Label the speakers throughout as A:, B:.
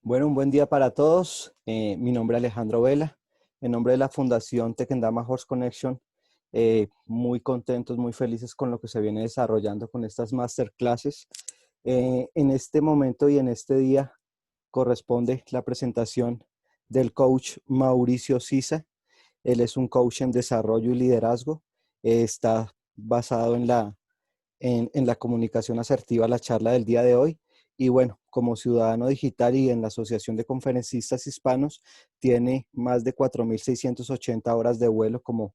A: Bueno, un buen día para todos. Mi nombre es Alejandro Vela. En nombre de la Fundación Tequendama Horse Connection, muy contentos, muy felices con lo que se viene desarrollando con estas masterclasses. En este momento y en este día corresponde la presentación del coach Mauricio Sisa. Él es un coach en desarrollo y liderazgo. Está basado en la comunicación asertiva la charla del día de hoy. Y bueno, como ciudadano digital y en la Asociación de Conferencistas Hispanos, tiene más de 4.680 horas de vuelo, como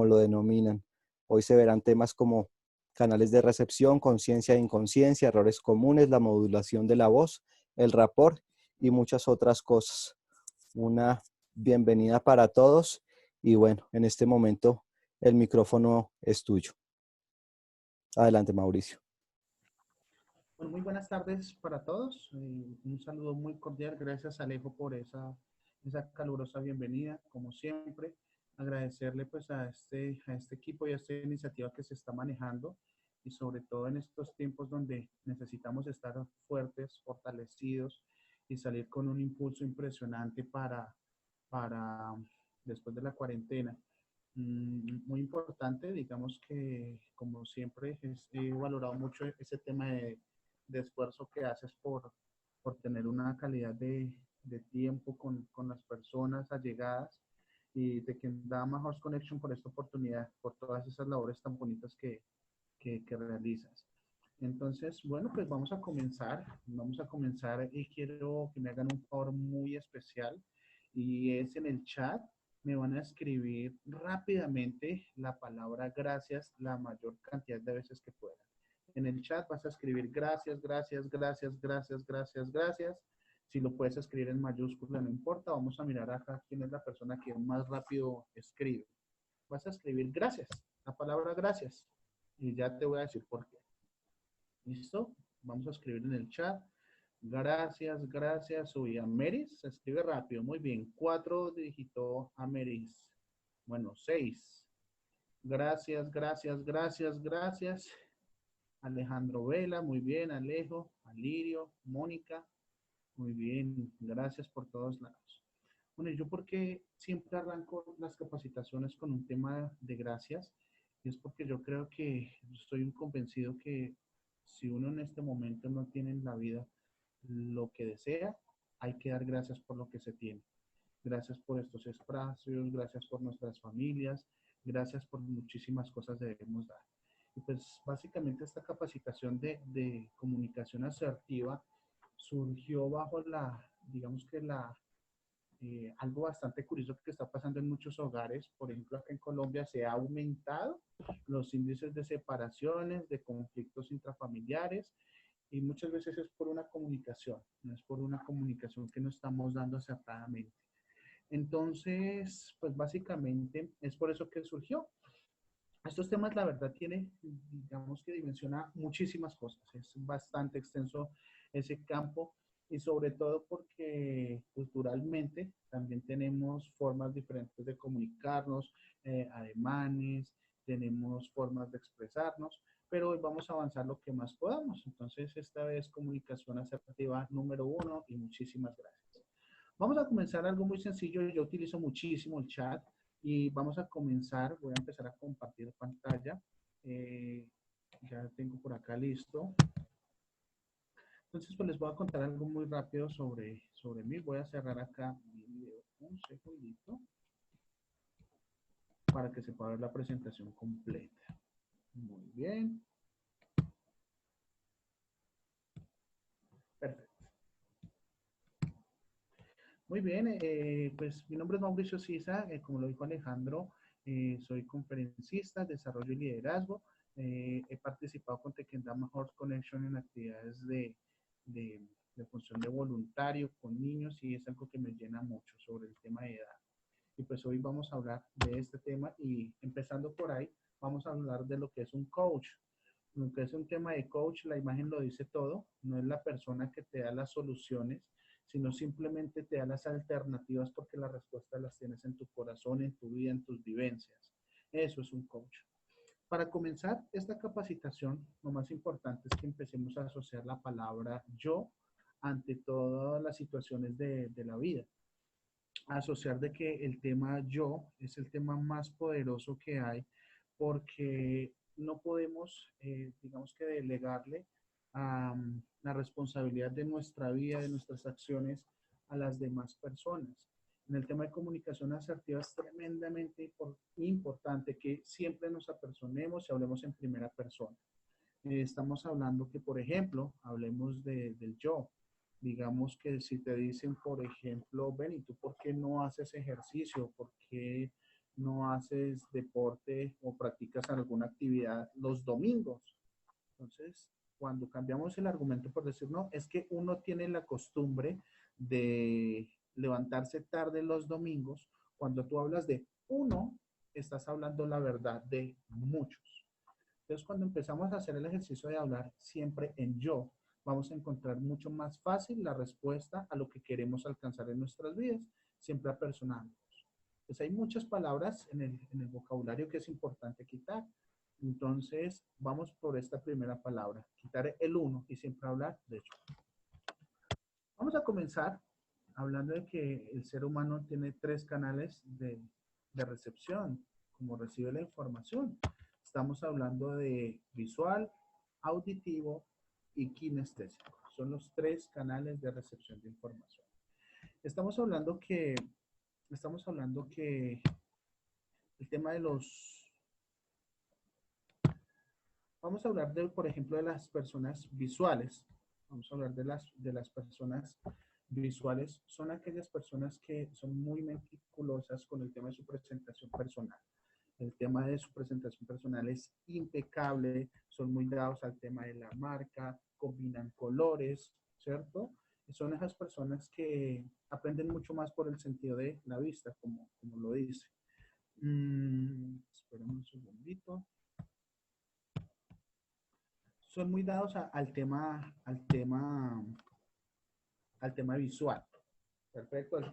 A: lo denominan. Hoy se verán temas como canales de recepción, conciencia e inconsciencia, errores comunes, la modulación de la voz, el rapport y muchas otras cosas. Una bienvenida para todos y bueno, en este momento el micrófono es tuyo. Adelante, Mauricio.
B: Bueno, muy buenas tardes para todos. Un saludo muy cordial. Gracias, Alejo, por esa calurosa bienvenida. Como siempre, agradecerle pues a este equipo y a esta iniciativa que se está manejando y sobre todo en estos tiempos donde necesitamos estar fuertes, fortalecidos y salir con un impulso impresionante para después de la cuarentena. Muy importante, digamos que como siempre he valorado mucho ese tema de esfuerzo que haces por tener una calidad de tiempo con las personas allegadas y de que da Horse Connection por esta oportunidad, por todas esas labores tan bonitas que realizas. Entonces, bueno, pues vamos a comenzar y quiero que me hagan un favor muy especial y es en el chat me van a escribir rápidamente la palabra gracias la mayor cantidad de veces que puedan. En el chat vas a escribir gracias, gracias, gracias, gracias, gracias, gracias. Si lo puedes escribir en mayúscula, no importa. Vamos a mirar acá quién es la persona que más rápido escribe. Vas a escribir gracias, la palabra gracias. Y ya te voy a decir por qué. ¿Listo? Vamos a escribir en el chat. Gracias, gracias. Uy, Ameris, se escribe rápido. Muy bien. 4 digitó Ameris. Bueno, 6. Gracias, gracias, gracias, gracias. Alejandro Vela, muy bien. Alejo, Alirio, Mónica, muy bien. Gracias por todos lados. Bueno, yo porque siempre arranco las capacitaciones con un tema de gracias, y es porque yo creo que estoy convencido que si uno en este momento no tiene en la vida lo que desea, hay que dar gracias por lo que se tiene. Gracias por estos espacios, gracias por nuestras familias, gracias por muchísimas cosas debemos dar. Y pues básicamente esta capacitación de comunicación asertiva surgió bajo digamos que algo bastante curioso que está pasando en muchos hogares. Por ejemplo, acá en Colombia se ha aumentado los índices de separaciones, de conflictos intrafamiliares, y muchas veces es por una comunicación, no es por una comunicación que no estamos dando acertadamente. Entonces, pues básicamente es por eso que surgió. Estos temas, la verdad, digamos que dimensiona muchísimas cosas. Es bastante extenso ese campo y sobre todo porque culturalmente también tenemos formas diferentes de comunicarnos, ademanes, tenemos formas de expresarnos, pero hoy vamos a avanzar lo que más podamos. Entonces, esta vez comunicación asertiva número 1 y muchísimas gracias. Vamos a comenzar algo muy sencillo. Yo utilizo muchísimo el chat y vamos a comenzar. Voy a empezar a compartir pantalla. Eh, ya tengo por acá listo. Entonces, pues les voy a contar algo muy rápido sobre mí. Voy a cerrar acá mi video un segundito para que se pueda ver la presentación completa. Muy bien. Perfecto. Muy bien, pues mi nombre es Mauricio Sisa, como lo dijo Alejandro, soy conferencista, desarrollo y liderazgo. He participado con Tequendama Horse Connection en actividades de, de función de voluntario con niños y es algo que me llena mucho sobre el tema de edad. Y pues hoy vamos a hablar de este tema y empezando por ahí, vamos a hablar de lo que es un coach. Lo que es un tema de coach, la imagen lo dice todo, no es la persona que te da las soluciones, sino simplemente te da las alternativas porque las respuestas las tienes en tu corazón, en tu vida, en tus vivencias. Eso es un coach. Para comenzar esta capacitación, lo más importante es que empecemos a asociar la palabra yo ante todas las situaciones de la vida. Asociar de que el tema yo es el tema más poderoso que hay porque no podemos, digamos que delegarle la responsabilidad de nuestra vida, de nuestras acciones a las demás personas. En el tema de comunicación asertiva es tremendamente importante que siempre nos apersonemos y hablemos en primera persona. Estamos hablando que, por ejemplo, hablemos del yo. Digamos que si te dicen, por ejemplo, ven, ¿y tú por qué no haces ejercicio? ¿Por qué no haces deporte o practicas alguna actividad los domingos? Entonces, cuando cambiamos el argumento por decir, no, es que uno tiene la costumbre de levantarse tarde los domingos, cuando tú hablas de uno, estás hablando la verdad de muchos. Entonces, cuando empezamos a hacer el ejercicio de hablar siempre en yo, vamos a encontrar mucho más fácil la respuesta a lo que queremos alcanzar en nuestras vidas, siempre apersonándonos. Pues hay muchas palabras en el vocabulario que es importante quitar. Entonces, vamos por esta primera palabra, quitar el uno y siempre hablar de yo. Vamos a comenzar hablando de que el ser humano tiene tres canales de recepción, como recibe la información. Estamos hablando de visual, auditivo y kinestésico. Son los tres canales de recepción de información. Estamos hablando que, estamos hablando que el tema de los, vamos a hablar de, por ejemplo, de las personas visuales. Vamos a hablar de las personas visuales. Son aquellas personas que son muy meticulosas con el tema de su presentación personal. El tema de su presentación personal es impecable, son muy dados al tema de la marca, combinan colores, ¿cierto? Son esas personas que aprenden mucho más por el sentido de la vista, como lo dice. Esperen un segundito. Son muy dados al tema visual. Perfecto, al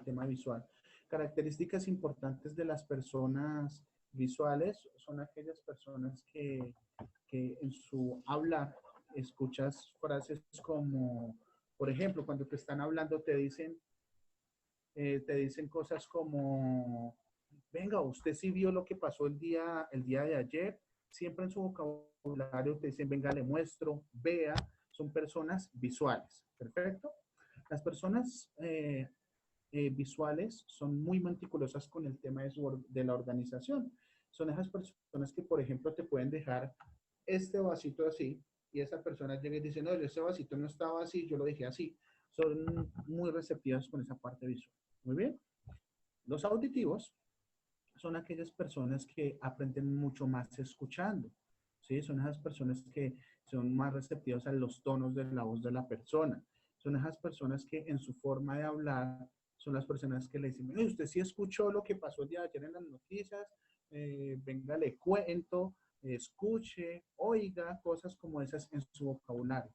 B: tema visual. Características importantes de las personas visuales son aquellas personas que en su hablar escuchas frases como, por ejemplo, cuando te están hablando te dicen cosas como, venga, usted sí vio lo que pasó el día de ayer. Siempre en su vocabulario te dicen, venga, le muestro, vea. Son personas visuales. Perfecto. Las personas visuales son muy meticulosas con el tema de la organización. Son esas personas que, por ejemplo, te pueden dejar este vasito así y esa persona llega y dice, no, ese vasito no estaba así, yo lo dejé así. Son muy receptivas con esa parte visual. Muy bien. Los auditivos son aquellas personas que aprenden mucho más escuchando. ¿Sí? Son esas personas que son más receptivas a los tonos de la voz de la persona. Son esas personas que en su forma de hablar son las personas que le dicen, usted sí escuchó lo que pasó el día de ayer en las noticias, venga, le cuento, escuche, oiga, cosas como esas en su vocabulario.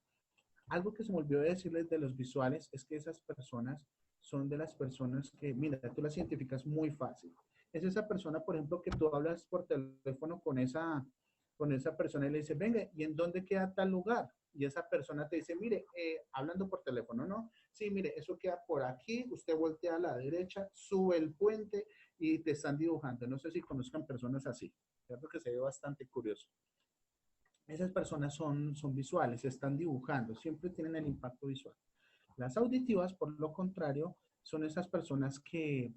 B: Algo que se me olvidó decirles de los visuales es que esas personas son de las personas que, mira, tú las identificas muy fácil. Es esa persona, por ejemplo, que tú hablas por teléfono con esa persona y le dices, venga, ¿y en dónde queda tal lugar? Y esa persona te dice, mire, hablando por teléfono, ¿no? Sí, mire, eso queda por aquí, usted voltea a la derecha, sube el puente y te están dibujando. No sé si conozcan personas así, ¿cierto? Que se ve bastante curioso. Esas personas son visuales, están dibujando, siempre tienen el impacto visual. Las auditivas, por lo contrario, son esas personas que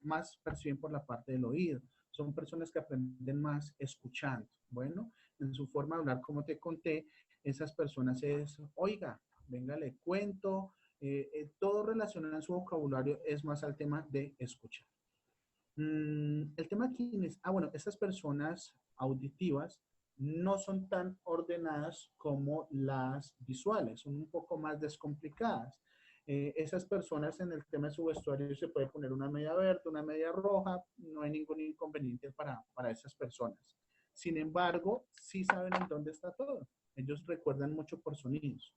B: más perciben por la parte del oído. Son personas que aprenden más escuchando. Bueno, en su forma de hablar, como te conté, esas personas es, oiga, venga, le cuento, todo relacionado en su vocabulario es más al tema de escuchar. El tema aquí es, bueno, estas personas auditivas no son tan ordenadas como las visuales, son un poco más descomplicadas. Esas personas en el tema de su vestuario se puede poner una media verde, una media roja, no hay ningún inconveniente para esas personas. Sin embargo, sí saben en dónde está todo. Ellos recuerdan mucho por sonidos.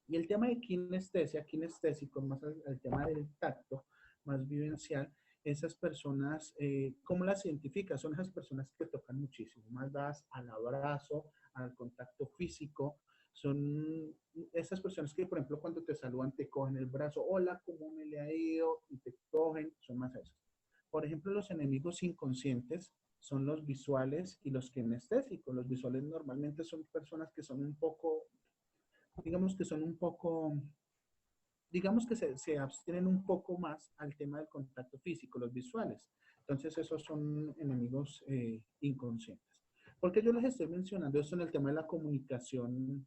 B: Y el tema de kinestésico, más el tema del tacto, más vivencial, esas personas, ¿cómo las identificas? Son esas personas que tocan muchísimo, más dadas al abrazo, al contacto físico, Son esas personas que, por ejemplo, cuando te saludan, te cogen el brazo, hola, ¿cómo me le ha ido? Y te cogen, son más esos. Por ejemplo, los enemigos inconscientes son los visuales y los kinestésicos. Los visuales normalmente son personas que son un poco, digamos que son un poco, digamos que se abstienen un poco más al tema del contacto físico, los visuales. Entonces, esos son enemigos inconscientes. Porque yo les estoy mencionando esto en el tema de la comunicación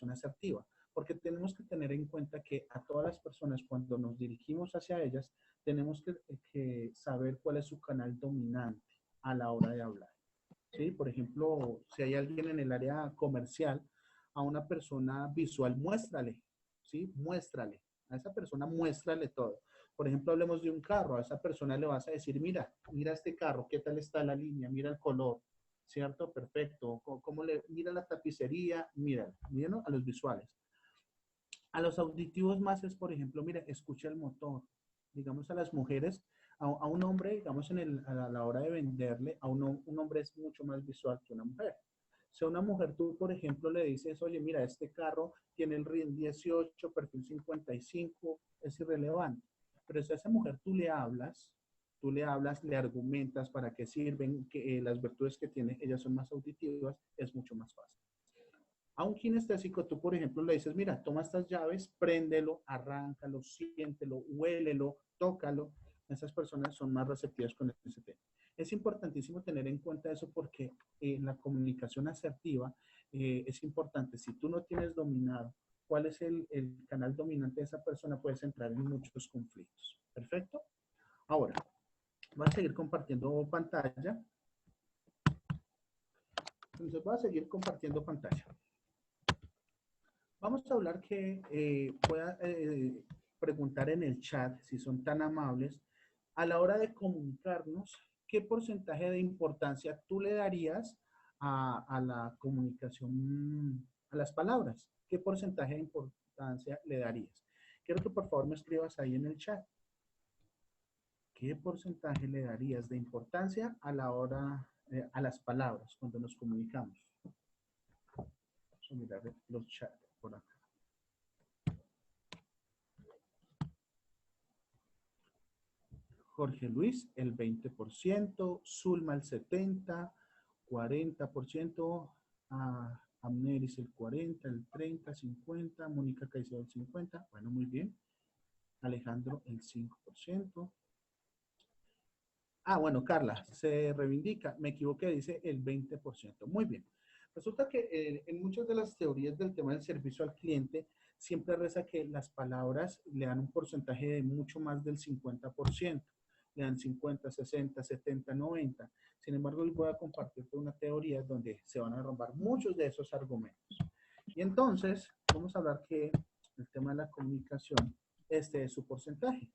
B: asertiva, porque tenemos que tener en cuenta que a todas las personas, cuando nos dirigimos hacia ellas, tenemos que saber cuál es su canal dominante a la hora de hablar. ¿Sí? Por ejemplo, si hay alguien en el área comercial, a una persona visual, muéstrale, ¿sí? Muéstrale. A esa persona muéstrale todo. Por ejemplo, hablemos de un carro. A esa persona le vas a decir, mira, mira este carro, qué tal está la línea, mira el color, ¿cierto? Perfecto. Mira la tapicería, mira, miren a los visuales. A los auditivos más es, por ejemplo, mira, escucha el motor. Digamos a las mujeres, a un hombre, digamos, a la hora de venderle, un hombre es mucho más visual que una mujer. Si a una mujer tú, por ejemplo, le dices, oye, mira, este carro tiene el RIN 18, perfil 55, es irrelevante. Pero si a esa mujer tú le hablas, le argumentas para qué sirven, que las virtudes que tiene, ellas son más auditivas, es mucho más fácil. A un kinestésico, tú, por ejemplo, le dices, mira, toma estas llaves, préndelo, arráncalo, siéntelo, huélelo, tócalo. Esas personas son más receptivas con ese tema. Es importantísimo tener en cuenta eso porque la comunicación asertiva es importante. Si tú no tienes dominado cuál es el canal dominante de esa persona, puedes entrar en muchos conflictos. ¿Perfecto? Ahora, voy a seguir compartiendo pantalla. Entonces, voy a seguir compartiendo pantalla. Vamos a hablar que pueda preguntar en el chat, si son tan amables, a la hora de comunicarnos, ¿qué porcentaje de importancia tú le darías a la comunicación, a las palabras? ¿Qué porcentaje de importancia le darías? Quiero que por favor me escribas ahí en el chat. ¿Qué porcentaje le darías de importancia a la hora, a las palabras cuando nos comunicamos? Vamos a mirar los chats por acá. Jorge Luis, el 20%, Zulma, el 70%, 40%, Amneris, el 40%, el 30%, 50%, Mónica Caicedo, el 50%, bueno, muy bien. Alejandro, el 5%. Bueno, Carla, se reivindica, me equivoqué, dice el 20%. Muy bien. Resulta que en muchas de las teorías del tema del servicio al cliente, siempre reza que las palabras le dan un porcentaje de mucho más del 50%. Le dan 50, 60, 70, 90. Sin embargo, hoy voy a compartirte una teoría donde se van a derrumbar muchos de esos argumentos. Y entonces, vamos a hablar que el tema de la comunicación, este es su porcentaje.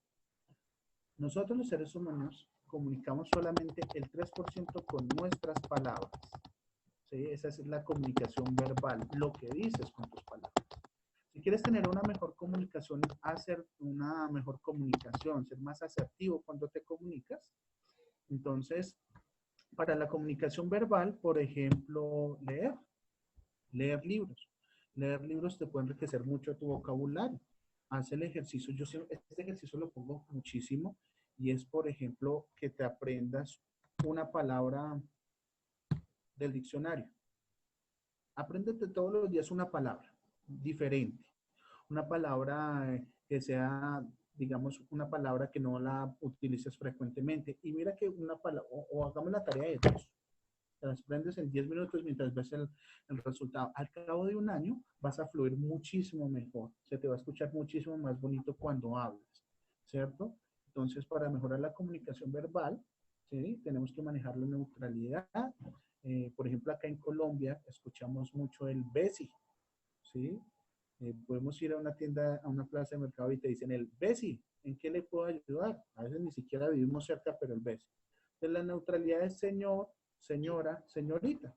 B: Nosotros los seres humanos comunicamos solamente el 3% con nuestras palabras. ¿Sí? Esa es la comunicación verbal, lo que dices con tus palabras. Si quieres tener una mejor comunicación, hacer una mejor comunicación, ser más asertivo cuando te comunicas, entonces, para la comunicación verbal, por ejemplo, leer libros. Leer libros te puede enriquecer mucho tu vocabulario. Haz el ejercicio. Yo este ejercicio lo pongo muchísimo y es, por ejemplo, que te aprendas una palabra del diccionario. Apréndete todos los días una palabra diferente. Una palabra que sea, digamos, una palabra que no la utilices frecuentemente. Y mira que una palabra, o hagamos la tarea de dos. Te las aprendes en 10 minutos mientras ves el resultado. Al cabo de un año vas a fluir muchísimo mejor. Se te va a escuchar muchísimo más bonito cuando hablas, ¿cierto? Entonces, para mejorar la comunicación verbal, ¿sí? Tenemos que manejar la neutralidad. Por ejemplo, acá en Colombia escuchamos mucho el Besi, ¿sí? Podemos ir a una tienda, a una plaza de mercado y te dicen el Besi, ¿en qué le puedo ayudar? A veces ni siquiera vivimos cerca, pero el Besi. Entonces, la neutralidad es señor, señora, señorita.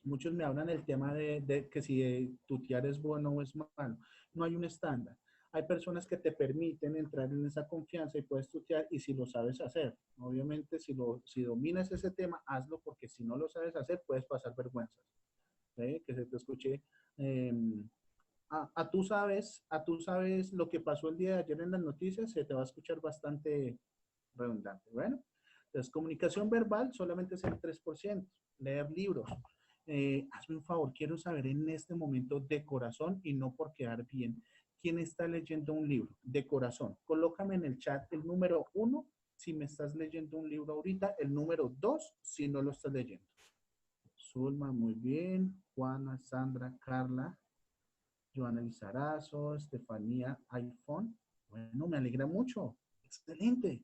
B: Muchos me hablan el tema de que si tutear es bueno o es malo. No hay un estándar. Hay personas que te permiten entrar en esa confianza y puedes tutear y si lo sabes hacer. Obviamente, si dominas ese tema, hazlo porque si no lo sabes hacer, puedes pasar vergüenzas. ¿Sí? Que se te escuche a tú sabes lo que pasó el día de ayer en las noticias, se te va a escuchar bastante redundante. Bueno, entonces comunicación verbal solamente es el 3%. Leer libros. Hazme un favor, quiero saber en este momento de corazón y no por quedar bien. ¿Quién está leyendo un libro? De corazón. Colócame en el chat el número 1 si me estás leyendo un libro ahorita, el número 2 si no lo estás leyendo. Zulma, muy bien. Juana, Sandra, Carla, Joana Lizarazo, Estefanía, iPhone. Bueno, me alegra mucho. Excelente.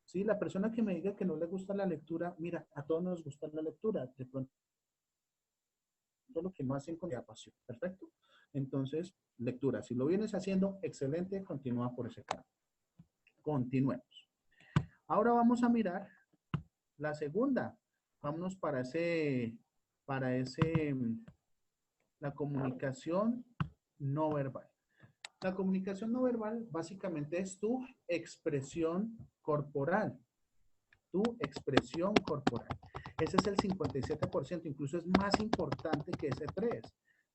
B: Sí, la persona que me diga que no le gusta la lectura, mira, a todos nos gusta la lectura. De pronto lo que no hacen con la pasión. Perfecto. Entonces, lectura. Si lo vienes haciendo, excelente, continúa por ese camino. Continuemos. Ahora vamos a mirar la segunda. Vámonos para ese, la comunicación no verbal. La comunicación no verbal básicamente es tu expresión corporal. Tu expresión corporal. Ese es el 57%, incluso es más importante que ese 3%.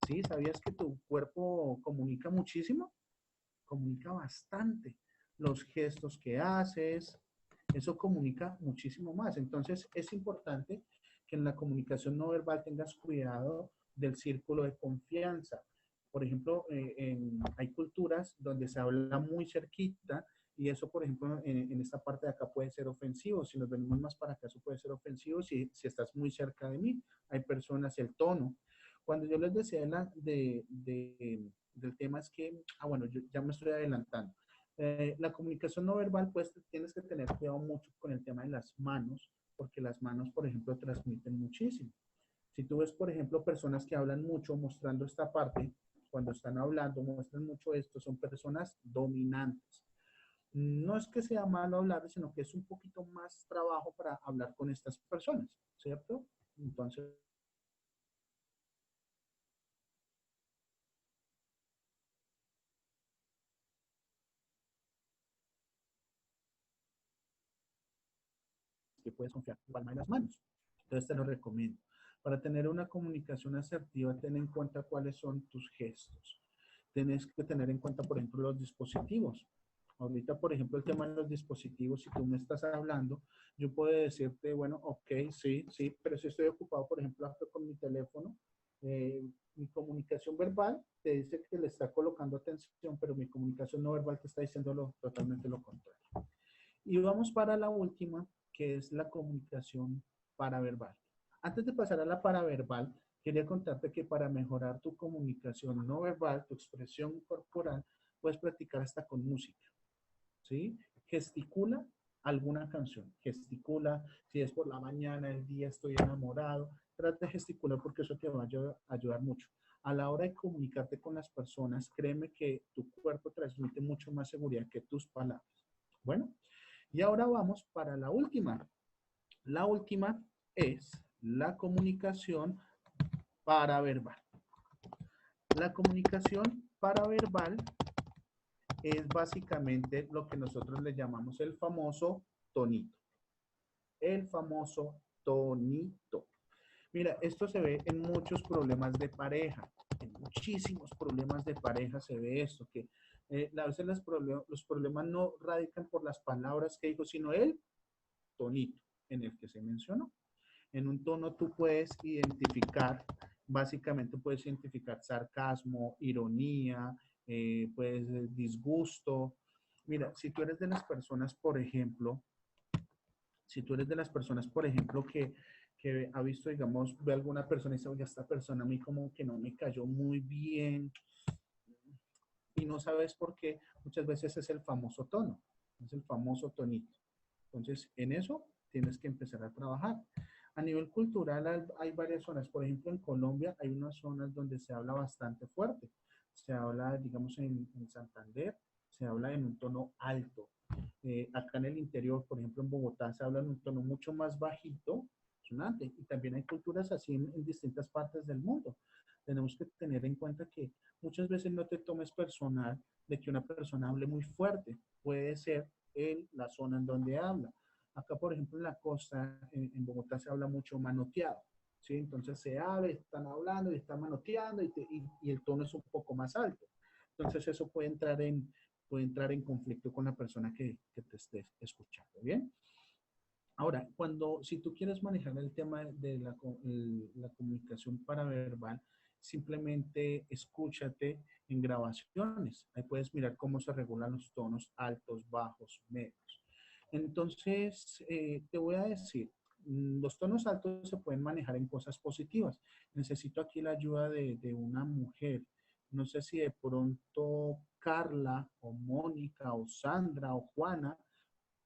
B: ¿Sí? ¿Sabías que tu cuerpo comunica muchísimo? Comunica bastante. Los gestos que haces, eso comunica muchísimo más. Entonces es importante que en la comunicación no verbal tengas cuidado del círculo de confianza. Por ejemplo, hay culturas donde se habla muy cerquita y eso, por ejemplo, en esta parte de acá puede ser ofensivo. Si nos venimos más para acá, eso puede ser ofensivo si estás muy cerca de mí. Hay personas, el tono. Cuando yo les decía del tema es que, bueno, yo ya me estoy adelantando. La comunicación no verbal, pues tienes que tener cuidado mucho con el tema de las manos, porque las manos, por ejemplo, transmiten muchísimo. Si tú ves, por ejemplo, personas que hablan mucho mostrando esta parte, cuando están hablando, muestran mucho esto, son personas dominantes. No es que sea malo hablar, sino que es un poquito más trabajo para hablar con estas personas, ¿cierto? Entonces, que puedes confiar en palma de las manos. Entonces te lo recomiendo. Para tener una comunicación asertiva, ten en cuenta cuáles son tus gestos. Tienes que tener en cuenta, por ejemplo, los dispositivos. Ahorita, por ejemplo, el tema de los dispositivos, si tú me estás hablando, yo puedo decirte, bueno, ok, sí, sí, pero si estoy ocupado, por ejemplo, hasta con mi teléfono, mi comunicación verbal te dice que le está colocando atención, pero mi comunicación no verbal te está diciendo totalmente lo contrario. Y vamos para la última, que es la comunicación paraverbal. Antes de pasar a la paraverbal, quería contarte que para mejorar tu comunicación no verbal, tu expresión corporal, puedes practicar hasta con música, ¿sí? Gesticula alguna canción, gesticula, si es por la mañana, el día estoy enamorado, trata de gesticular porque eso te va a ayudar mucho. A la hora de comunicarte con las personas, créeme que tu cuerpo transmite mucho más seguridad que tus palabras. Bueno, y ahora vamos para la última. La última es la comunicación paraverbal. La comunicación paraverbal es básicamente lo que nosotros le llamamos el famoso tonito. El famoso tonito. Mira, esto se ve en muchos problemas de pareja. En muchísimos problemas de pareja se ve esto, que a veces los problemas no radican por las palabras que digo, sino el tonito en el que se mencionó. En un tono tú puedes identificar, básicamente puedes identificar sarcasmo, ironía, pues disgusto. Mira, si tú eres de las personas, por ejemplo, si tú eres de las personas, por ejemplo, que ha visto, digamos, ve a alguna persona y dice, oye, esta persona a mí como que no me cayó muy bien y no sabes por qué, muchas veces es el famoso tono, es el famoso tonito. Entonces, en eso tienes que empezar a trabajar. A nivel cultural hay varias zonas. Por ejemplo, en Colombia hay unas zonas donde se habla bastante fuerte. Se habla, digamos, en Santander, se habla en un tono alto. Acá en el interior, por ejemplo, en Bogotá, se habla en un tono mucho más bajito, sonante. Y también hay culturas así en distintas partes del mundo. Tenemos que tener en cuenta que muchas veces no te tomes personal de que una persona hable muy fuerte. Puede ser la zona en donde habla. Acá, por ejemplo, en la costa, en Bogotá se habla mucho manoteado, ¿sí? Entonces se abre, están hablando y están manoteando y el tono es un poco más alto. Entonces eso puede entrar en conflicto con la persona que te esté escuchando, ¿bien? Ahora, si tú quieres manejar el tema de la comunicación paraverbal, simplemente escúchate en grabaciones. Ahí puedes mirar cómo se regulan los tonos altos, bajos, medios. Entonces, te voy a decir, los tonos altos se pueden manejar en cosas positivas. Necesito aquí la ayuda de una mujer. No sé si de pronto Carla o Mónica o Sandra o Juana,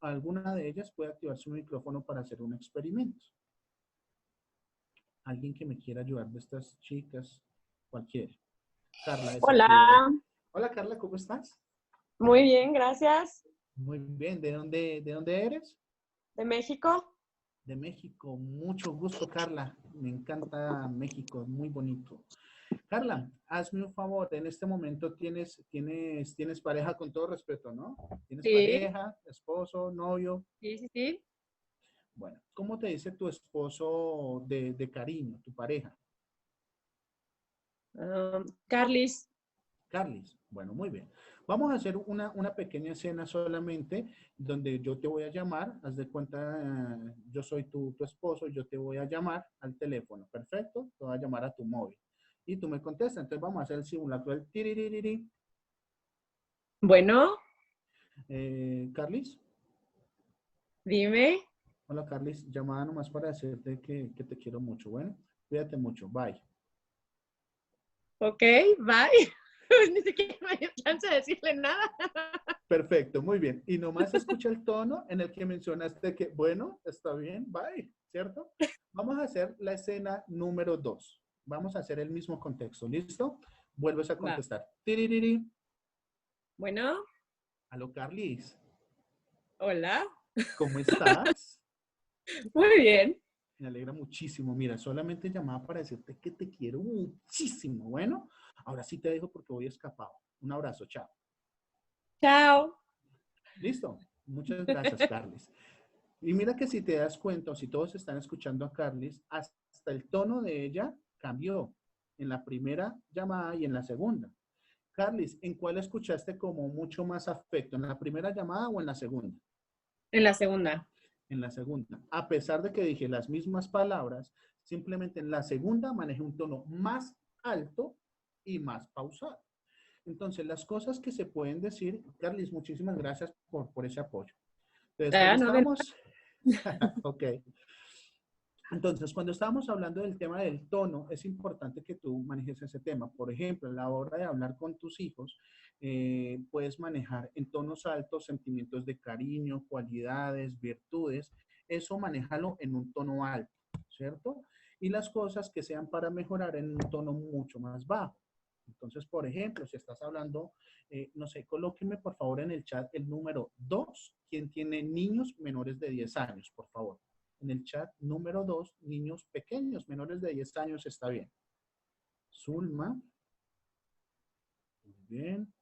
B: alguna de ellas puede activar su micrófono para hacer un experimento. Alguien que me quiera ayudar de estas chicas, cualquiera. Carla, desactívalo.
C: Hola,
B: Hola Carla, ¿cómo estás?
C: muy bien, gracias.
B: Muy bien, ¿de dónde eres?
C: ¿De México?
B: De México, mucho gusto Carla, me encanta México, es muy bonito. Carla, hazme un favor, en este momento tienes pareja con todo respeto, ¿no? ¿Tienes
C: Sí,
B: pareja, esposo, novio?
C: sí.
B: Bueno, ¿cómo te dice tu esposo de cariño, tu pareja?
C: Carlis,
B: Carlis. Bueno, muy bien. Vamos a hacer una pequeña escena solamente donde yo te voy a llamar. Haz de cuenta, yo soy tu esposo, yo te voy a llamar al teléfono. Perfecto. Te voy a llamar a tu móvil. Y tú me contestas. Entonces vamos a hacer el simulacro del tiriririri.
C: bueno,
B: Carlis.
C: dime.
B: Hola, Carlis. Llamada nomás para decirte que te quiero mucho. Bueno, cuídate mucho. Bye.
C: Ok, bye. Ni siquiera me dio chance de decirle nada.
B: Perfecto, muy bien. Y nomás escucha el tono en el que mencionaste que, bueno, está bien, bye, ¿cierto? Vamos a hacer la escena número 2. Vamos a hacer el mismo contexto, ¿listo? Vuelves a
C: Va.
B: contestar. Tiririri.
C: Bueno,
B: Aló, Carlis.
C: hola.
B: ¿Cómo estás?
C: Muy bien.
B: Me alegra muchísimo. Mira, solamente llamaba para decirte que te quiero muchísimo. Bueno, ahora sí te dejo porque voy escapado. Un abrazo, chao.
C: Chao.
B: ¿Listo? Muchas gracias, Carlis. Y mira que si te das cuenta o si todos están escuchando a Carlis, hasta el tono de ella cambió en la primera llamada y en la segunda. Carlis, ¿en cuál escuchaste como mucho más afecto? ¿En la primera llamada o en la segunda?
C: En la segunda.
B: En la segunda. A pesar de que dije las mismas palabras, simplemente en la segunda manejé un tono más alto y más pausado. Entonces, las cosas que se pueden decir, Carlis, muchísimas gracias por ese apoyo. Entonces, cuando
C: Ah, no,
B: estábamos, ok, entonces, cuando estábamos hablando del tema del tono, es importante que tú manejes ese tema. Por ejemplo, a la hora de hablar con tus hijos, puedes manejar en tonos altos sentimientos de cariño, cualidades, virtudes. Eso manéjalo en un tono alto, ¿cierto? Y las cosas que sean para mejorar en un tono mucho más bajo. Entonces, por ejemplo, si estás hablando, no sé, colóquenme por favor en el chat el número 2, quien tiene niños menores de 10 años, por favor. En el chat número 2, niños pequeños, menores de 10 años, está bien. Zulma, muy bien.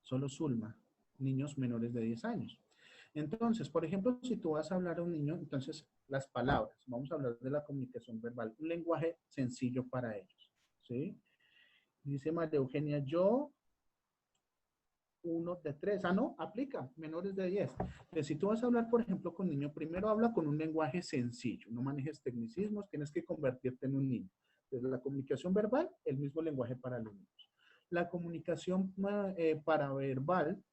B: Solo Zulma, niños menores de 10 años. Entonces, por ejemplo, si tú vas a hablar a un niño, entonces las palabras, vamos a hablar de la comunicación verbal, un lenguaje sencillo para ellos, ¿sí? Dice María Eugenia, yo, uno de 3, no, aplica, menores de 10. Entonces, si tú vas a hablar, por ejemplo, con un niño, primero habla con un lenguaje sencillo, no manejes tecnicismos, tienes que convertirte en un niño. Desde la comunicación verbal, el mismo lenguaje para los niños. La comunicación paraverbal,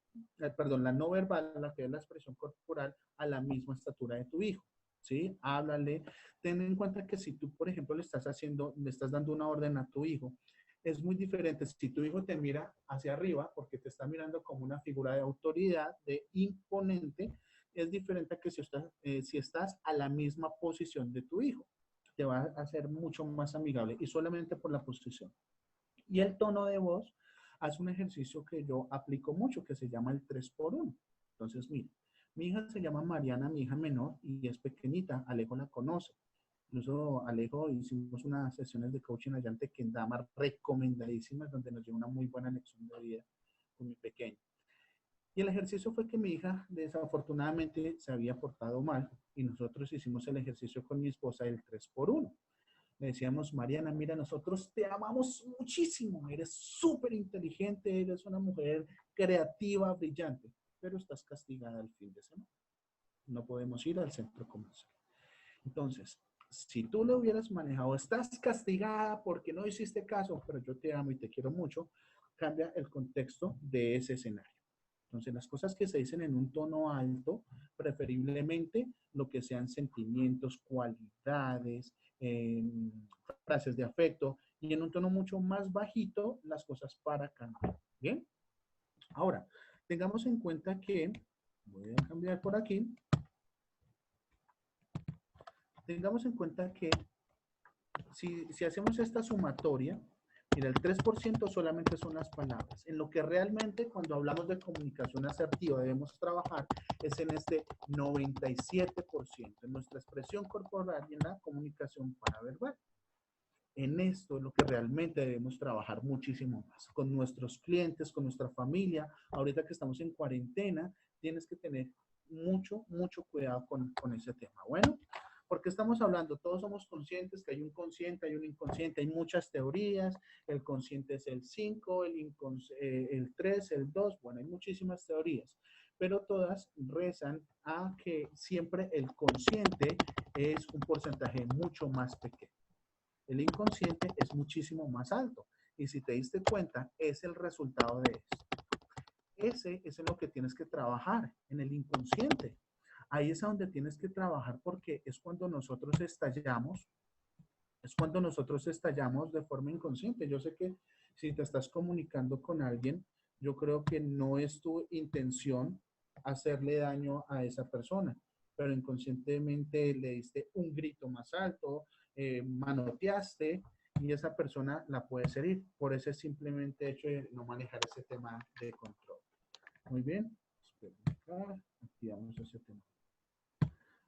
B: perdón, la no verbal, la que es la expresión corporal, a la misma estatura de tu hijo. ¿Sí? Háblale. Ten en cuenta que si tú, por ejemplo, le estás dando una orden a tu hijo, es muy diferente si tu hijo te mira hacia arriba, porque te está mirando como una figura de autoridad, de imponente, es diferente a que si estás a la misma posición de tu hijo. Te va a hacer mucho más amigable y solamente por la posición. Y el tono de voz hace un ejercicio que yo aplico mucho, que se llama el 3x1. Entonces, mire, mi hija se llama Mariana, mi hija menor, y es pequeñita, Alejo la conoce. Incluso Alejo hicimos unas sesiones de coaching allá en Tequendama recomendadísimas, donde nos dio una muy buena lección de vida con mi pequeño. Y el ejercicio fue que mi hija desafortunadamente se había portado mal y nosotros hicimos el ejercicio con mi esposa del 3x1. Le decíamos, Mariana, mira, nosotros te amamos muchísimo, eres súper inteligente, eres una mujer creativa, brillante, pero estás castigada el fin de semana. No podemos ir al centro comercial. Entonces, si tú le hubieras manejado, estás castigada porque no hiciste caso, pero yo te amo y te quiero mucho, cambia el contexto de ese escenario. Entonces, las cosas que se dicen en un tono alto, preferiblemente lo que sean sentimientos, cualidades, eh, frases de afecto, y en un tono mucho más bajito, las cosas para cambiar. Bien, ahora, tengamos en cuenta que, voy a cambiar por aquí, tengamos en cuenta que si hacemos esta sumatoria, mira, el 3% solamente son las palabras. En lo que realmente cuando hablamos de comunicación asertiva debemos trabajar es en este 97%, en nuestra expresión corporal y en la comunicación paraverbal. En esto es lo que realmente debemos trabajar muchísimo más. Con nuestros clientes, con nuestra familia. Ahorita que estamos en cuarentena, tienes que tener mucho cuidado con ese tema. Bueno, porque estamos hablando, todos somos conscientes que hay un consciente, hay un inconsciente, hay muchas teorías, el consciente es el 5, el 3, el 2, bueno, hay muchísimas teorías, pero todas rezan a que siempre el consciente es un porcentaje mucho más pequeño. El inconsciente es muchísimo más alto. Y si te diste cuenta, es el resultado de esto. Ese es en lo que tienes que trabajar, en el inconsciente. Ahí es a donde tienes que trabajar porque es cuando nosotros estallamos de forma inconsciente. Yo sé que si te estás comunicando con alguien, yo creo que no es tu intención hacerle daño a esa persona, pero inconscientemente le diste un grito más alto, manoteaste y esa persona la puede herir por ese simplemente hecho de no manejar ese tema de control. Muy bien. Activamos ese tema.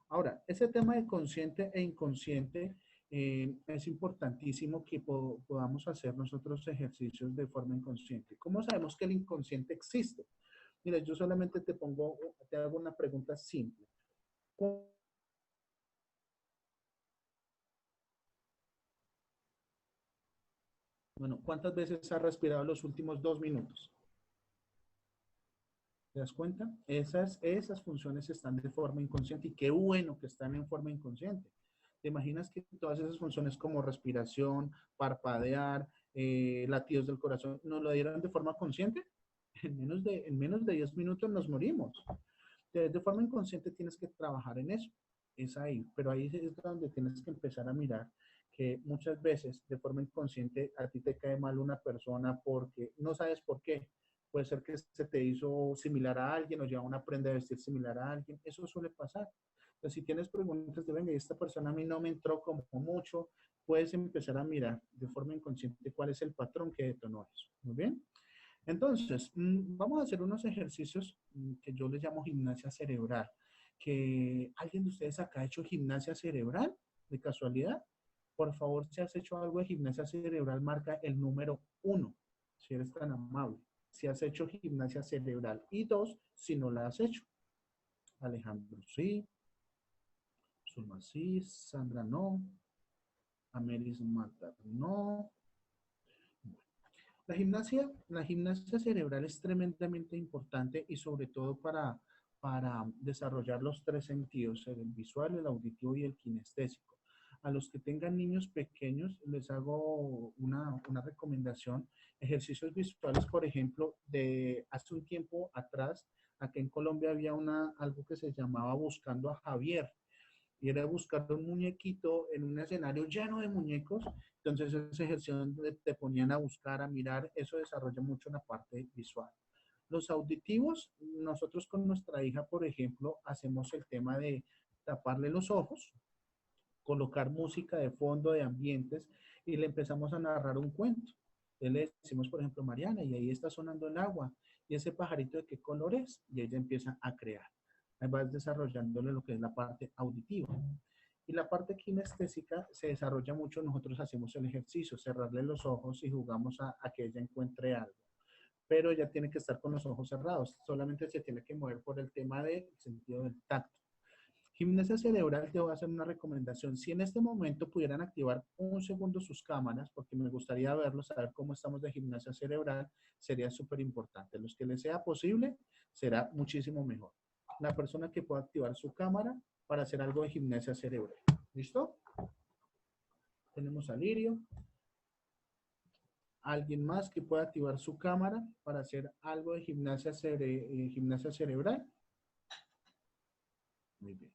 B: Ahora, ese tema de consciente e inconsciente es importantísimo que podamos hacer nosotros ejercicios de forma inconsciente. ¿Cómo sabemos que el inconsciente existe? Mira, yo solamente te hago una pregunta simple. Bueno, ¿cuántas veces has respirado los últimos 2 minutos? ¿Te das cuenta? Esas funciones están de forma inconsciente y qué bueno que están en forma inconsciente. ¿Te imaginas que todas esas funciones como respiración, parpadear, latidos del corazón, nos lo dieran de forma consciente? En menos de 10 minutos nos morimos. De forma inconsciente tienes que trabajar en eso. Es ahí, pero ahí es donde tienes que empezar a mirar que muchas veces de forma inconsciente a ti te cae mal una persona porque no sabes por qué. Puede ser que se te hizo similar a alguien o lleva una prenda de vestir similar a alguien. Eso suele pasar. Entonces, si tienes preguntas de, venga, esta persona a mí no me entró como mucho, puedes empezar a mirar de forma inconsciente cuál es el patrón que detonó eso. Muy bien. Entonces, vamos a hacer unos ejercicios que yo les llamo gimnasia cerebral. Que alguien de ustedes acá ha hecho gimnasia cerebral, de casualidad. Por favor, si has hecho algo de gimnasia cerebral, marca el número 1, si eres tan amable. Si has hecho gimnasia cerebral. Y 2, si no la has hecho. Alejandro, sí. Zulma, sí. Sandra, no. Ameris Matar, no. La gimnasia cerebral es tremendamente importante y sobre todo para desarrollar los 3 sentidos, el visual, el auditivo y el kinestésico. A los que tengan niños pequeños les hago una recomendación. Ejercicios visuales, por ejemplo, de hace un tiempo atrás, aquí en Colombia había algo que se llamaba Buscando a Javier y era buscar un muñequito en un escenario lleno de muñecos. Entonces, ese ejercicio donde te ponían a buscar, a mirar, eso desarrolla mucho la parte visual. Los auditivos, nosotros con nuestra hija, por ejemplo, hacemos el tema de taparle los ojos, colocar música de fondo, de ambientes, y le empezamos a narrar un cuento. Entonces le decimos, por ejemplo, Mariana, y ahí está sonando el agua, y ese pajarito de qué color es, y ella empieza a crear. Ahí vas desarrollándole lo que es la parte auditiva. Y la parte kinestésica se desarrolla mucho, nosotros hacemos el ejercicio, cerrarle los ojos y jugamos a que ella encuentre algo. pero ya tiene que estar con los ojos cerrados. Solamente se tiene que mover por el tema del sentido del tacto. Gimnasia cerebral, te voy a hacer una recomendación. Si en este momento pudieran activar un segundo sus cámaras, porque me gustaría verlos, saber cómo estamos de gimnasia cerebral, sería súper importante. Los que les sea posible, será muchísimo mejor. La persona que pueda activar su cámara para hacer algo de gimnasia cerebral. ¿Listo? Tenemos a Lirio. ¿Alguien más que pueda activar su cámara para hacer algo de gimnasia cerebral? Muy bien.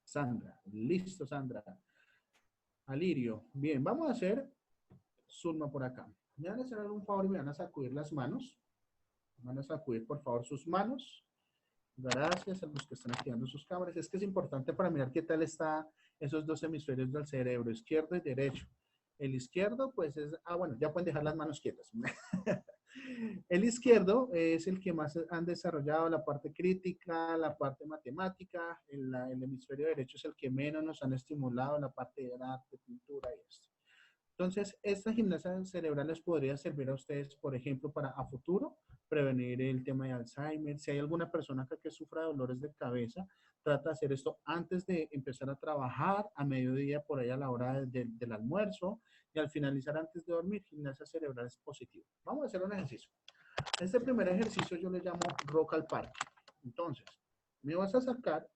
B: Sandra. Listo, Sandra. Alirio. Bien, vamos a hacer Zulma por acá. Me van a hacer algún favor y me van a sacudir las manos. Van a sacudir, por favor, sus manos. Gracias a los que están activando sus cámaras. Es que es importante para mirar qué tal está esos dos hemisferios del cerebro, izquierdo y derecho. El izquierdo, pues es... Ah, bueno, ya pueden dejar las manos quietas. El izquierdo es el que más han desarrollado la parte crítica, la parte matemática. El hemisferio derecho es el que menos nos han estimulado la parte de arte, pintura y esto. Entonces, esta gimnasia cerebral les podría servir a ustedes, por ejemplo, para a futuro prevenir el tema de Alzheimer. Si hay alguna persona acá que sufra de dolores de cabeza, trata de hacer esto antes de empezar a trabajar, a mediodía, por ahí a la hora del almuerzo, y al finalizar antes de dormir. Gimnasia cerebral es positivo. Vamos a hacer un ejercicio. Este primer ejercicio yo le llamo rock al parque. Entonces, me vas a sacar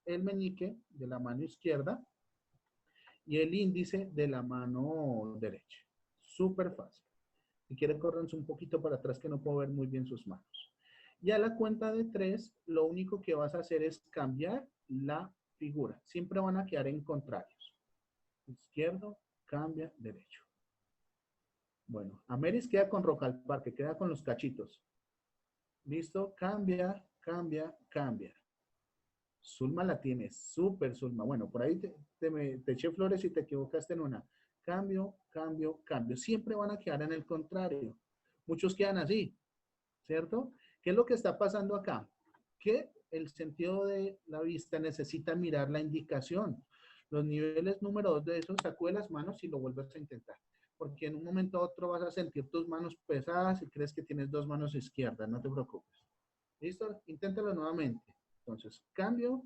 B: el meñique de la mano izquierda y el índice de la mano derecha. Súper fácil. Si quieren, córrense un poquito para atrás que no puedo ver muy bien sus manos. Y a la cuenta de 3, lo único que vas a hacer es cambiar la figura. Siempre van a quedar en contrarios. Izquierdo, cambia, derecho. Bueno, Ameris queda con rock al parque, queda con los cachitos. ¿Listo? Cambia, cambia, cambia. Zulma la tienes, súper Zulma. Bueno, por ahí te eché flores y te equivocaste en una. Cambio, cambio, cambio. Siempre van a quedar en el contrario. Muchos quedan así, ¿cierto? ¿Qué es lo que está pasando acá? Que el sentido de la vista necesita mirar la indicación. Los niveles número 2 de eso, sacude las manos y lo vuelves a intentar. Porque en un momento a otro vas a sentir tus manos pesadas y crees que tienes dos manos izquierdas. No te preocupes. ¿Listo? Inténtalo nuevamente. Entonces, cambio,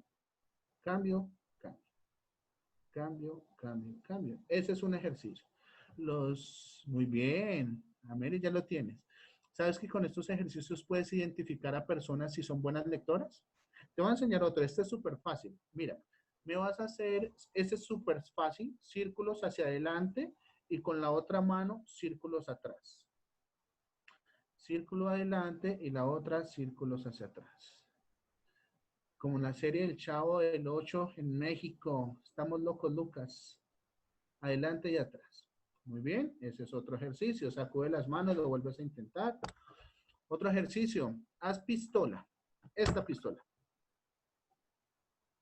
B: cambio, cambio. Cambio, cambio, cambio. Ese es un ejercicio. Muy bien. Ameri, ya lo tienes. ¿Sabes que con estos ejercicios puedes identificar a personas si son buenas lectoras? Te voy a enseñar otro. Este es súper fácil. Mira, me vas a hacer, este es súper fácil, círculos hacia adelante y con la otra mano, círculos atrás. Círculo adelante y la otra, círculos hacia atrás. Como la serie del Chavo del 8 en México. Estamos locos, Lucas. Adelante y atrás. Muy bien, ese es otro ejercicio. Sacude las manos, lo vuelves a intentar. Otro ejercicio, haz pistola. Esta pistola.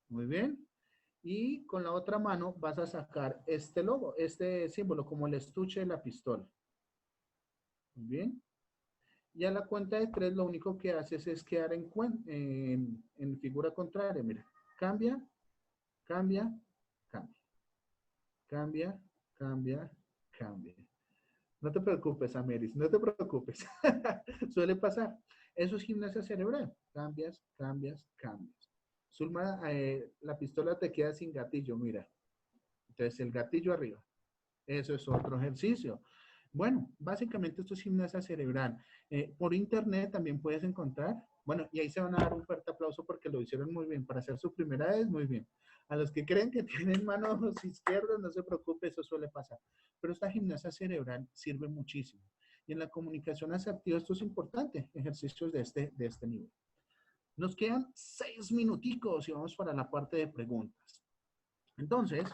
B: Muy bien. Y con la otra mano vas a sacar este logo, este símbolo, como el estuche de la pistola. Muy bien. Y a la cuenta de 3 lo único que haces es quedar en figura contraria. Mira, cambia, cambia, cambia. Cambia, cambia, cambia. No te preocupes, Ameris, no te preocupes. Suele pasar. Eso es gimnasia cerebral. Cambias, cambias, cambias. Zulma, la pistola te queda sin gatillo, mira. Entonces, el gatillo arriba. Eso es otro ejercicio. Bueno, básicamente esto es gimnasia cerebral. Por internet también puedes encontrar, bueno, y ahí se van a dar un fuerte aplauso porque lo hicieron muy bien. Para hacer su primera vez, muy bien. A los que creen que tienen manos izquierdas, no se preocupe, eso suele pasar. Pero esta gimnasia cerebral sirve muchísimo. Y en la comunicación asertiva esto es importante, ejercicios de este nivel. Nos quedan 6 minuticos y vamos para la parte de preguntas. Entonces,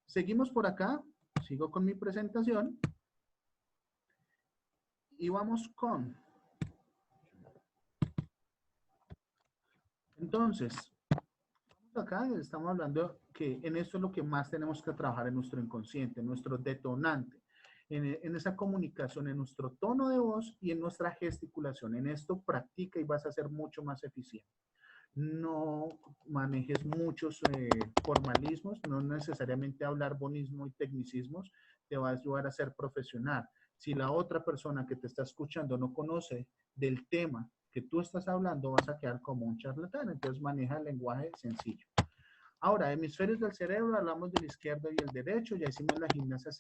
B: seguimos por acá. Sigo con mi presentación. Y vamos con... Entonces, acá estamos hablando que en esto es lo que más tenemos que trabajar en nuestro inconsciente, en nuestro detonante, en esa comunicación, en nuestro tono de voz y en nuestra gesticulación. En esto practica y vas a ser mucho más eficiente. No manejes muchos formalismos, no necesariamente hablar bonismo y tecnicismos, te va a ayudar a ser profesional. Si la otra persona que te está escuchando no conoce del tema que tú estás hablando, vas a quedar como un charlatán. Entonces maneja el lenguaje sencillo. Ahora, hemisferios del cerebro, hablamos del izquierdo y el derecho, ya hicimos la gimnasia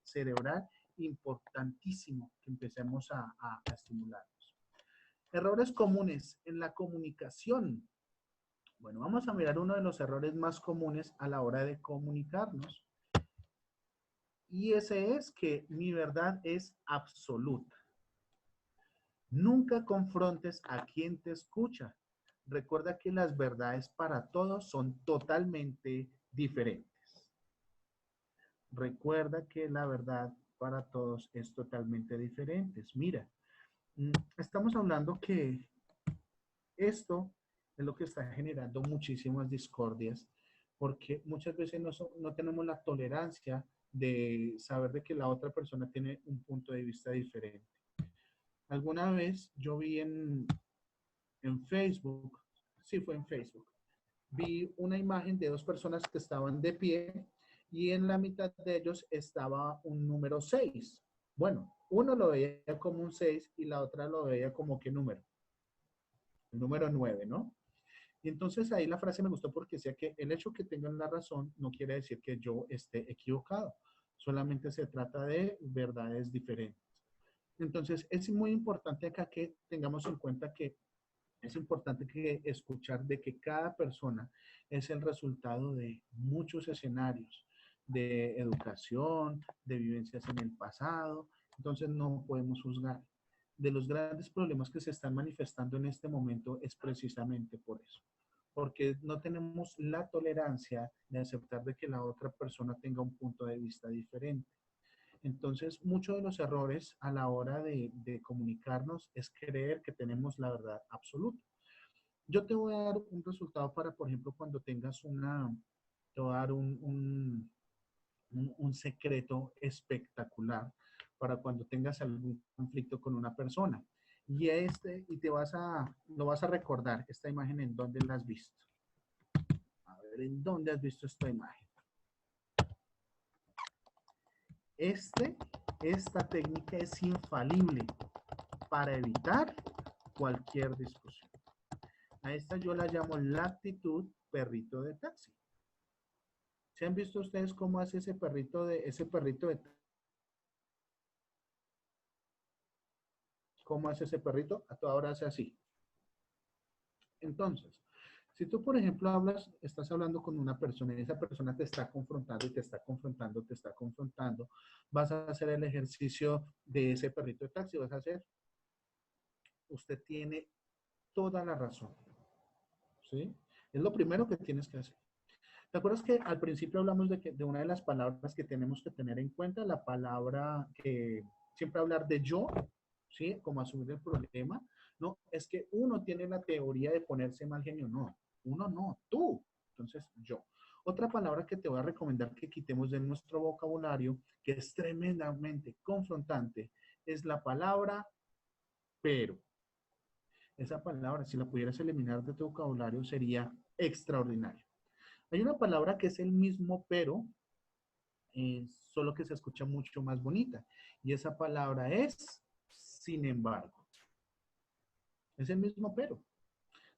B: cerebral, importantísimo que empecemos a estimularnos. Errores comunes en la comunicación. Bueno, vamos a mirar uno de los errores más comunes a la hora de comunicarnos. Y ese es que mi verdad es absoluta. Nunca confrontes a quien te escucha. Recuerda que las verdades para todos son totalmente diferentes. Recuerda que la verdad para todos es totalmente diferente. Mira, estamos hablando que esto es lo que está generando muchísimas discordias, porque muchas veces no tenemos la tolerancia de saber de que la otra persona tiene un punto de vista diferente. Alguna vez yo vi en Facebook, sí fue en Facebook, vi una imagen de dos personas que estaban de pie y en la mitad de ellos estaba un número 6. Bueno, uno lo veía como un 6 y la otra lo veía como qué número. El número 9, ¿no? Y entonces ahí la frase me gustó porque decía que el hecho que tengan la razón no quiere decir que yo esté equivocado. Solamente se trata de verdades diferentes. Entonces es muy importante acá que tengamos en cuenta que es importante que escuchar de que cada persona es el resultado de muchos escenarios de educación, de vivencias en el pasado. Entonces no podemos juzgar. De los grandes problemas que se están manifestando en este momento es precisamente por eso. Porque no tenemos la tolerancia de aceptar de que la otra persona tenga un punto de vista diferente. Entonces, muchos de los errores a la hora de comunicarnos es creer que tenemos la verdad absoluta. Yo te voy a dar un resultado para, por ejemplo, cuando tengas te voy a dar un secreto espectacular para cuando tengas algún conflicto con una persona. Y lo vas a recordar, esta imagen, ¿en dónde la has visto? A ver, ¿en dónde has visto esta imagen? Esta técnica es infalible para evitar cualquier discusión. A esta yo la llamo la actitud perrito de taxi. ¿Se han visto ustedes cómo hace ese perrito de taxi? ¿Cómo hace ese perrito? A toda hora hace así. Entonces, si tú, por ejemplo, estás hablando con una persona y esa persona te está confrontando y te está confrontando, vas a hacer el ejercicio de ese perrito de taxi. Vas a hacer, usted tiene toda la razón. ¿Sí? Es lo primero que tienes que hacer. ¿Te acuerdas que al principio hablamos de una de las palabras que tenemos que tener en cuenta? La palabra que siempre hablar de yo, ¿sí? Como asumir el problema. No, es que uno tiene la teoría de ponerse mal genio. No, uno no, tú. Entonces, yo. Otra palabra que te voy a recomendar que quitemos de nuestro vocabulario, que es tremendamente confrontante, es la palabra pero. Esa palabra, si la pudieras eliminar de tu vocabulario, sería extraordinario. Hay una palabra que es el mismo pero, solo que se escucha mucho más bonita. Y esa palabra es sin embargo. Es el mismo pero.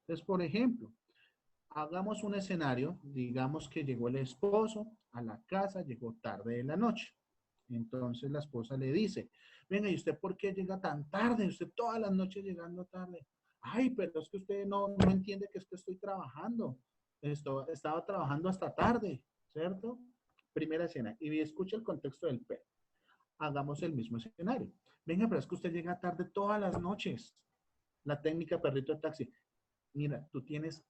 B: Entonces, por ejemplo, hagamos un escenario, digamos que llegó el esposo a la casa, llegó tarde de la noche. Entonces la esposa le dice, venga, ¿y usted por qué llega tan tarde? Usted todas las noches llegando tarde. Ay, pero es que usted no entiende que es que estoy trabajando. Estaba trabajando hasta tarde, ¿cierto? Primera escena. Y escucha el contexto del pero. Hagamos el mismo escenario. Venga, pero es que usted llega tarde todas las noches. La técnica perrito de taxi. Mira, tú tienes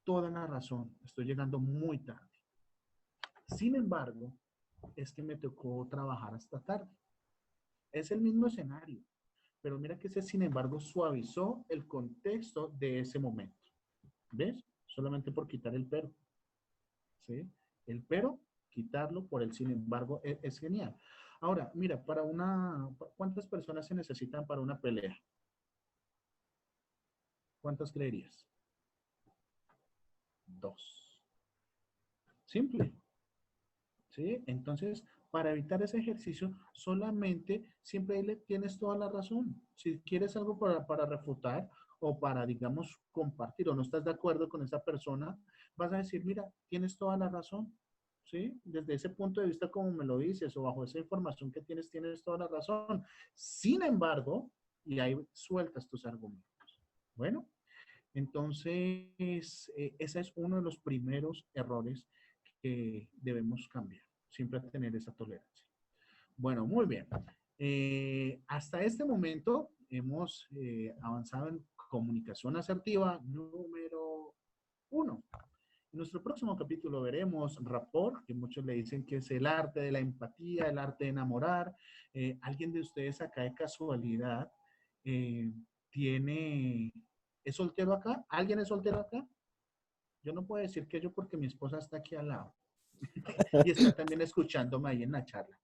B: toda la razón. Estoy llegando muy tarde. Sin embargo, es que me tocó trabajar hasta tarde. Es el mismo escenario. Pero mira que ese, sin embargo, suavizó el contexto de ese momento. ¿Ves? Solamente por quitar el pero. ¿Sí? El pero, quitarlo por el sin embargo, es genial. Ahora, mira, ¿cuántas personas se necesitan para una pelea? ¿Cuántas creerías? 2. Simple. ¿Sí? Entonces, Para evitar ese ejercicio, solamente siempre le tienes toda la razón. Si quieres algo para refutar o para, digamos, compartir o no estás de acuerdo con esa persona, vas a decir, mira, tienes toda la razón. ¿Sí? Desde ese punto de vista, como me lo dices, o bajo esa información que tienes, tienes toda la razón. Sin embargo, y ahí sueltas tus argumentos. Bueno, entonces, ese es uno de los primeros errores que debemos cambiar. Siempre tener esa tolerancia. Bueno, muy bien. Hasta este momento hemos avanzado en comunicación asertiva número 1. En nuestro próximo capítulo veremos rapport, que muchos le dicen que es el arte de la empatía, el arte de enamorar. ¿Alguien de ustedes acá de casualidad eh, tiene, es soltero acá? ¿Alguien es soltero acá? Yo no puedo decir que yo porque mi esposa está aquí al lado y está también escuchándome ahí en la charla.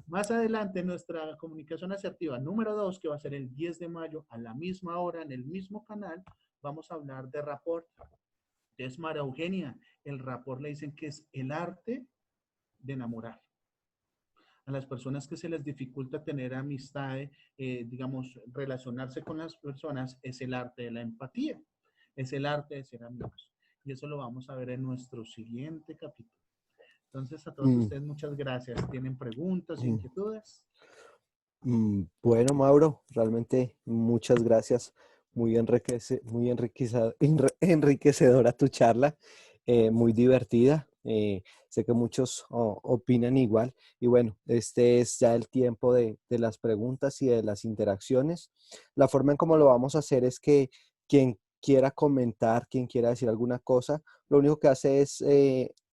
B: Más adelante, nuestra comunicación asertiva número 2, que va a ser el 10 de mayo a la misma hora en el mismo canal, vamos a hablar de rapport. Es María Eugenia, el rapport le dicen que es el arte de enamorar. A las personas que se les dificulta tener amistad, digamos, relacionarse con las personas, es el arte de la empatía, es el arte de ser amigos. Y eso lo vamos a ver en nuestro siguiente capítulo. Entonces, a todos
A: Mm,
B: ustedes, muchas gracias. ¿Tienen preguntas,
A: mm,
B: inquietudes?
A: Bueno, Mauro, realmente muchas gracias. Muy enriquecedora tu charla, muy divertida. Sé que muchos opinan igual. Y bueno, este es ya el tiempo de las preguntas y de las interacciones. La forma en cómo lo vamos a hacer es que quien quiera comentar, quien quiera decir alguna cosa, lo único que hace es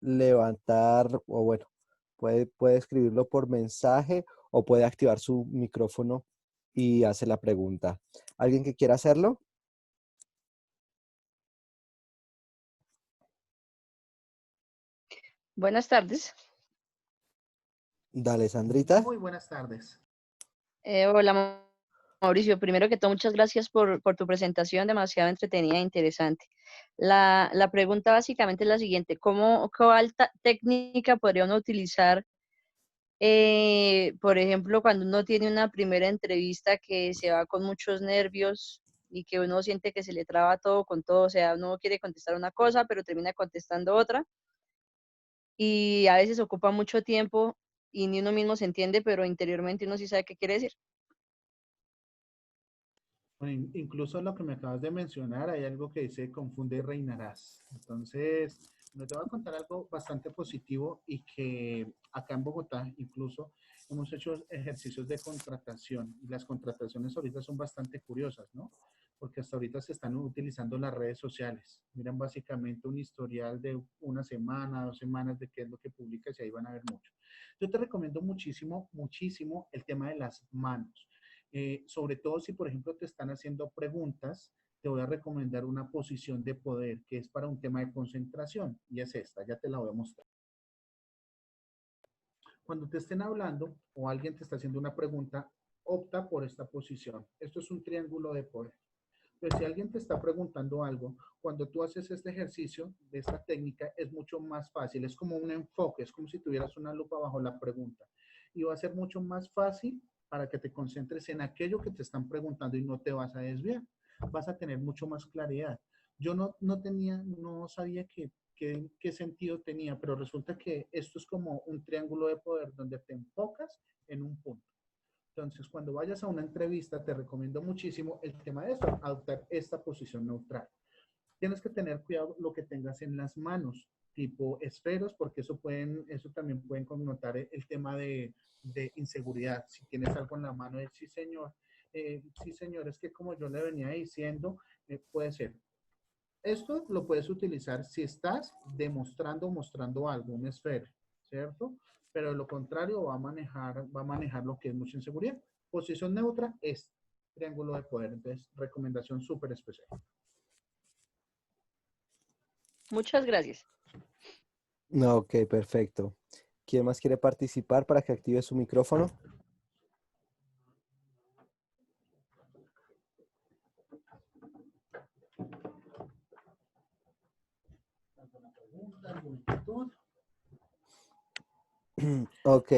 A: levantar, o bueno, puede escribirlo por mensaje o puede activar su micrófono y hace la pregunta. ¿Alguien que quiera hacerlo?
C: Buenas tardes.
A: Dale, Sandrita.
B: Muy buenas tardes.
C: Hola, Mauricio. Primero que todo, muchas gracias por tu presentación, demasiado entretenida e interesante. La pregunta básicamente es la siguiente: ¿cuál técnica podría uno utilizar, por ejemplo, cuando uno tiene una primera entrevista que se va con muchos nervios y que uno siente que se le traba todo con todo? O sea, uno quiere contestar una cosa, pero termina contestando otra, y a veces ocupa mucho tiempo y ni uno mismo se entiende, pero interiormente uno sí sabe qué quiere decir.
B: Bueno, incluso lo que me acabas de mencionar, hay algo que dice confunde y reinarás. Entonces, no te voy a contar algo bastante positivo y que acá en Bogotá incluso hemos hecho ejercicios de contratación y las contrataciones ahorita son bastante curiosas, ¿no? Porque hasta ahorita se están utilizando las redes sociales. Miran básicamente un historial de una semana, 2 semanas de qué es lo que publicas y ahí van a ver mucho. Yo te recomiendo muchísimo, muchísimo el tema de las manos. Sobre todo si, por ejemplo, te están haciendo preguntas, te voy a recomendar una posición de poder que es para un tema de concentración y es esta, ya te la voy a mostrar. Cuando te estén hablando o alguien te está haciendo una pregunta, opta por esta posición. Esto es un triángulo de poder. Pero si alguien te está preguntando algo, cuando tú haces este ejercicio de esta técnica es mucho más fácil, es como un enfoque, es como si tuvieras una lupa bajo la pregunta y va a ser mucho más fácil para que te concentres en aquello que te están preguntando y no te vas a desviar. Vas a tener mucho más claridad. Yo no sabía qué sentido tenía, pero resulta que esto es como un triángulo de poder donde te enfocas en un punto. Entonces, cuando vayas a una entrevista, te recomiendo muchísimo el tema de esto, adoptar esta posición neutral. Tienes que tener cuidado lo que tengas en las manos, tipo esferos, porque eso también pueden connotar el tema de inseguridad. Si tienes algo en la mano, sí señor, es que como yo le venía diciendo, puede ser. Esto lo puedes utilizar si estás mostrando algo, una esfera, ¿cierto? Pero de lo contrario va a manejar lo que es mucha inseguridad. Posición neutra es triángulo de poder. Entonces, recomendación súper especial.
C: Muchas gracias.
A: No, ok, perfecto. ¿Quién más quiere participar para que active su micrófono?
B: ¿Alguna pregunta, alguna inquietud?
A: Ok.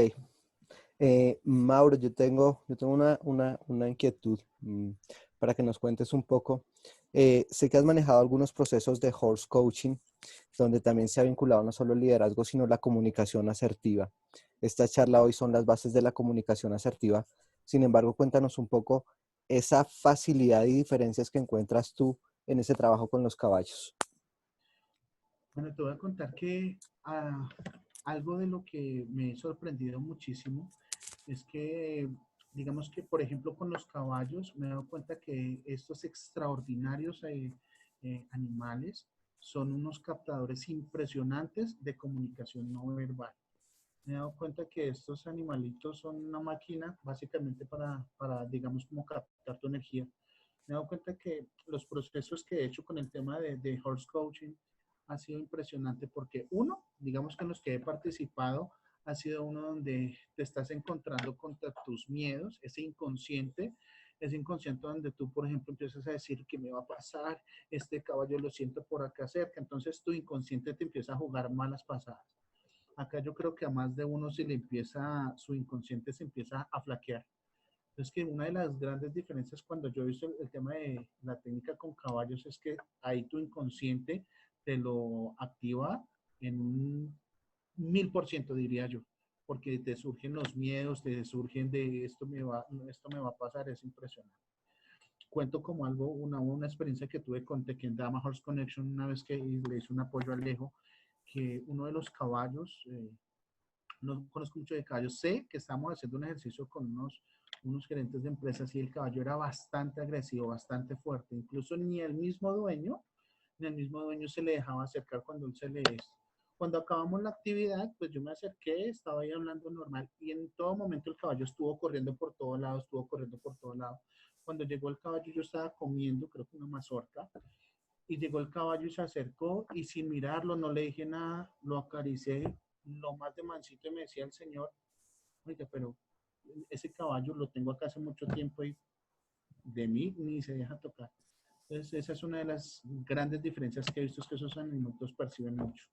A: Mauro, yo tengo una inquietud para que nos cuentes un poco. Sé que has manejado algunos procesos de horse coaching, donde también se ha vinculado no solo el liderazgo, sino la comunicación asertiva. Esta charla hoy son las bases de la comunicación asertiva. Sin embargo, cuéntanos un poco esa facilidad y diferencias que encuentras tú en ese trabajo con los caballos.
B: Bueno, te voy a contar que algo de lo que me he sorprendido muchísimo es que, digamos que, por ejemplo, con los caballos, me he dado cuenta que estos extraordinarios animales son unos captadores impresionantes de comunicación no verbal. Me he dado cuenta que estos animalitos son una máquina básicamente digamos, como captar tu energía. Me he dado cuenta que los procesos que he hecho con el tema de horse coaching ha sido impresionante porque uno, digamos que en los que he participado, ha sido uno donde te estás encontrando contra tus miedos, ese inconsciente donde tú, por ejemplo, empiezas a decir que me va a pasar, este caballo lo siento por acá cerca, entonces tu inconsciente te empieza a jugar malas pasadas. Acá yo creo que a más de uno su inconsciente se empieza a flaquear. Es que una de las grandes diferencias cuando yo he visto el tema de la técnica con caballos es que ahí tu inconsciente te lo activa en un 1000%, diría yo, porque te surgen los miedos, te surgen de esto me va a pasar, es impresionante. Cuento como algo, una experiencia que tuve con Tekendama Horse Connection una vez que le hice un apoyo a Alejo, que uno de los caballos, no conozco mucho de caballos, sé que estamos haciendo un ejercicio con unos gerentes de empresas y el caballo era bastante agresivo, bastante fuerte, incluso ni el mismo dueño se le dejaba acercar cuando él se le es. Cuando acabamos la actividad, pues yo me acerqué, estaba ahí hablando normal y en todo momento el caballo estuvo corriendo por todos lados, estuvo corriendo por todos lados. Cuando llegó el caballo yo estaba comiendo, creo que una mazorca, y llegó el caballo y se acercó y sin mirarlo, no le dije nada, lo acaricié lo más de mansito y me decía el señor, oiga, pero ese caballo lo tengo acá hace mucho tiempo y de mí ni se deja tocar. Entonces, esa es una de las grandes diferencias que he visto, es que esos animales perciben mucho.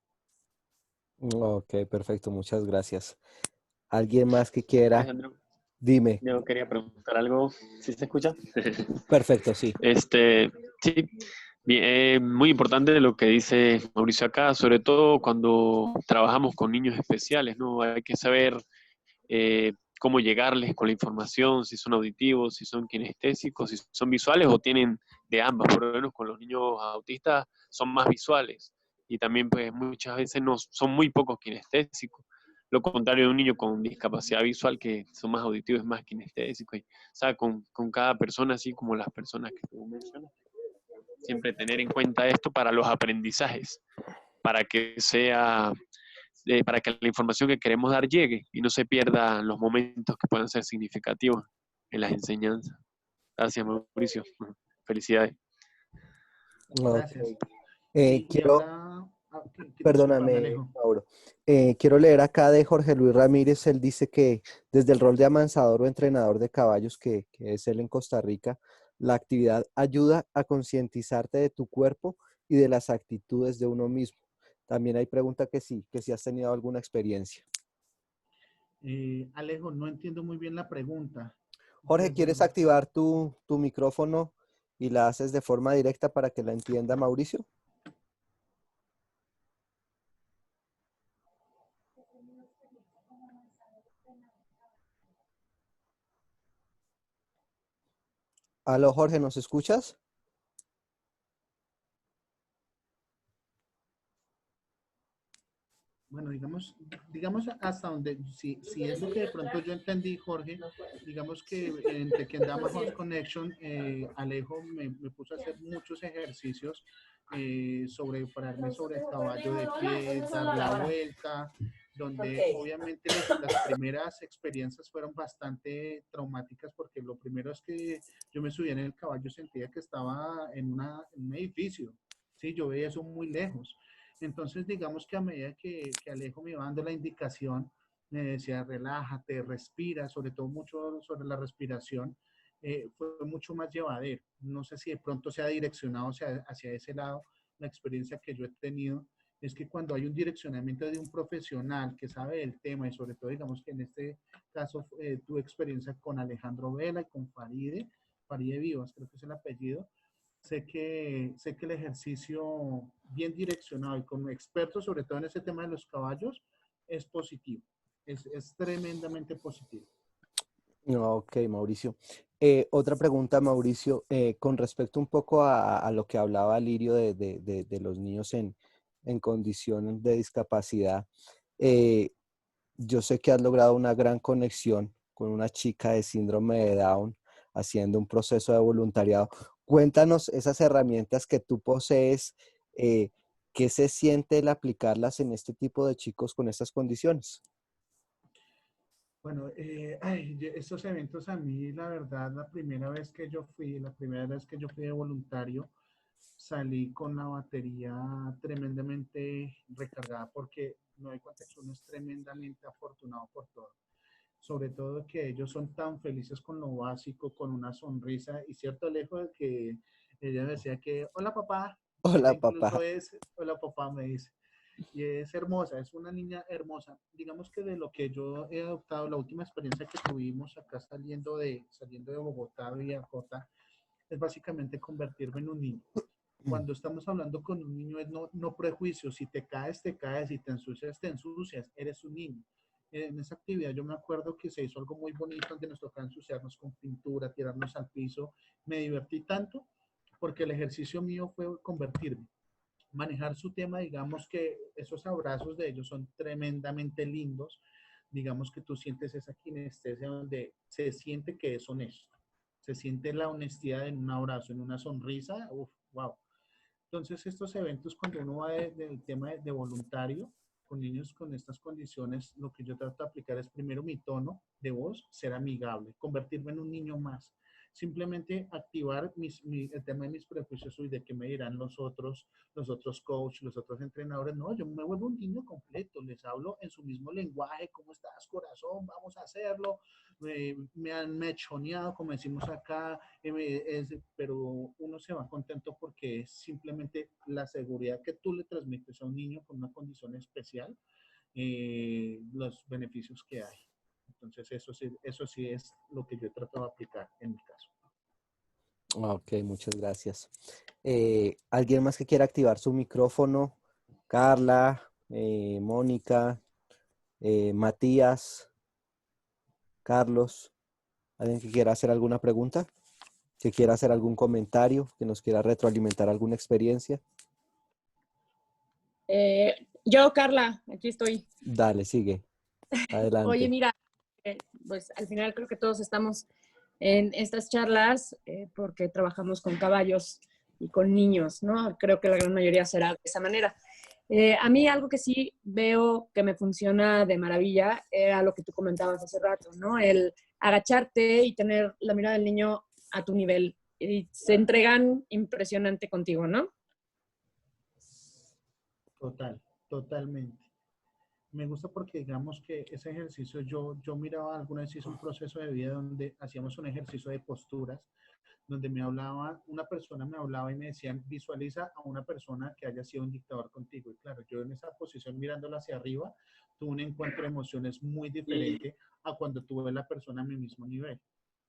A: Ok, perfecto, muchas gracias. ¿Alguien más que quiera?
D: Alejandro,
A: Dime.
D: yo quería preguntar algo, ¿sí se escucha?
A: Perfecto, sí.
D: Sí, bien, muy importante lo que dice Mauricio acá, sobre todo cuando trabajamos con niños especiales, ¿no? Hay que saber cómo llegarles con la información, si son auditivos, si son kinestésicos, si son visuales o tienen de ambas. Por lo menos con los niños autistas son más visuales y también pues muchas veces no, son muy pocos kinestésicos. Lo contrario de un niño con discapacidad visual que son más auditivos, es más kinestésico. Y, o sea, con cada persona, así como las personas que tú mencionas, siempre tener en cuenta esto para los aprendizajes, para que sea para que la información que queremos dar llegue y no se pierdan los momentos que puedan ser significativos en las enseñanzas. Gracias, Mauricio. Felicidades.
A: Ok.
B: Gracias. Y
A: Quiero,
B: ahora, discúlpame,
A: perdóname,
B: Alejo.
A: Mauro. Quiero leer acá de Jorge Luis Ramírez. Él dice que desde el rol de amansador o entrenador de caballos, que es él en Costa Rica, la actividad ayuda a concientizarte de tu cuerpo y de las actitudes de uno mismo. También hay pregunta que si has tenido alguna experiencia.
B: Alejo, no entiendo muy bien la pregunta.
A: Jorge, ¿quieres
B: Perdóname.
A: activar tu micrófono y la haces de forma directa para que la entienda Mauricio? Aló, Jorge, ¿nos escuchas?
B: Bueno, digamos hasta donde, si es lo que de pronto yo entendí, Jorge, digamos que en Tekendama Horse Connection, Alejo me puso a hacer muchos ejercicios sobre pararme sobre el caballo de pie, dar la vuelta, donde obviamente las primeras experiencias fueron bastante traumáticas porque lo primero es que yo me subía en el caballo, sentía que estaba en un edificio, sí, yo veía eso muy lejos. Entonces, digamos que a medida que Alejo me iba dando la indicación, me decía, relájate, respira, sobre todo mucho sobre la respiración, fue mucho más llevadero. No sé si de pronto se ha direccionado hacia ese lado la experiencia que yo he tenido es que cuando hay un direccionamiento de un profesional que sabe del tema y sobre todo, digamos que en este caso tuve experiencia con Alejandro Vela y con Faride Vivas, creo que es el apellido, sé que el ejercicio bien direccionado y con expertos, sobre todo en ese tema de los caballos, es positivo, es tremendamente positivo.
A: Ok, Mauricio. Otra pregunta, Mauricio, con respecto un poco a lo que hablaba Lirio de los niños en condiciones de discapacidad. eh, yo sé que has logrado una gran conexión con una chica de síndrome de Down haciendo un proceso de voluntariado. Cuéntanos esas herramientas que tú posees, ¿qué se siente el aplicarlas en este tipo de chicos con estas condiciones?
B: Bueno, estos eventos a mí, la verdad, la primera vez que yo fui de voluntario, salí con la batería tremendamente recargada porque no hay cuenta que uno es tremendamente afortunado por todo. Sobre todo que ellos son tan felices con lo básico, con una sonrisa y cierto lejos de que ella decía que, hola papá, ella
A: Hola,
B: incluso
A: papá.
B: es, hola papá me dice, y es hermosa, es una niña hermosa. Digamos que de lo que yo he adoptado, la última experiencia que tuvimos acá saliendo de Bogotá, Villajota, es básicamente convertirme en un niño. Cuando estamos hablando con un niño es no prejuicio, si te caes, te caes, si te ensucias, eres un niño. En esa actividad yo me acuerdo que se hizo algo muy bonito donde nos tocaba ensuciarnos con pintura, tirarnos al piso. Me divertí tanto porque el ejercicio mío fue convertirme, manejar su tema, digamos que esos abrazos de ellos son tremendamente lindos, digamos que tú sientes esa kinestesia donde se siente que es honesto, se siente la honestidad en un abrazo, en una sonrisa, uf, wow. Entonces, estos eventos, cuando uno va del tema de voluntario, con niños con estas condiciones, lo que yo trato de aplicar es primero mi tono de voz, ser amigable, convertirme en un niño más. Simplemente activar el tema de mis prejuicios y de qué me dirán los otros coaches, los otros entrenadores. No, yo me vuelvo un niño completo, les hablo en su mismo lenguaje, ¿cómo estás, corazón? Vamos a hacerlo. Me han mechoneado, como decimos acá, pero uno se va contento porque es simplemente la seguridad que tú le transmites a un niño con una condición especial, los beneficios que hay. Entonces, eso sí es lo que yo he tratado de aplicar en mi caso.
A: Ok, muchas gracias. ¿Alguien más que quiera activar su micrófono? Carla, Mónica, Matías, Carlos. ¿Alguien que quiera hacer alguna pregunta? ¿Que quiera hacer algún comentario? ¿Que nos quiera retroalimentar alguna experiencia?
E: Yo, Carla, aquí estoy.
A: Dale, sigue.
E: Oye,
A: Adelante.
E: mira, pues al final creo que todos estamos en estas charlas porque trabajamos con caballos y con niños, ¿no? Creo que la gran mayoría será de esa manera. A mí algo que sí veo que me funciona de maravilla era lo que tú comentabas hace rato, ¿no? El agacharte y tener la mirada del niño a tu nivel. Y se entregan impresionante contigo, ¿no?
B: Totalmente. Me gusta porque digamos que ese ejercicio, yo miraba alguna vez hice un proceso de vida donde hacíamos un ejercicio de posturas, donde una persona me hablaba y me decían, visualiza a una persona que haya sido un dictador contigo. Y claro, yo en esa posición mirándola hacia arriba, tuve un encuentro de emociones muy diferente a cuando tuve la persona a mi mismo nivel.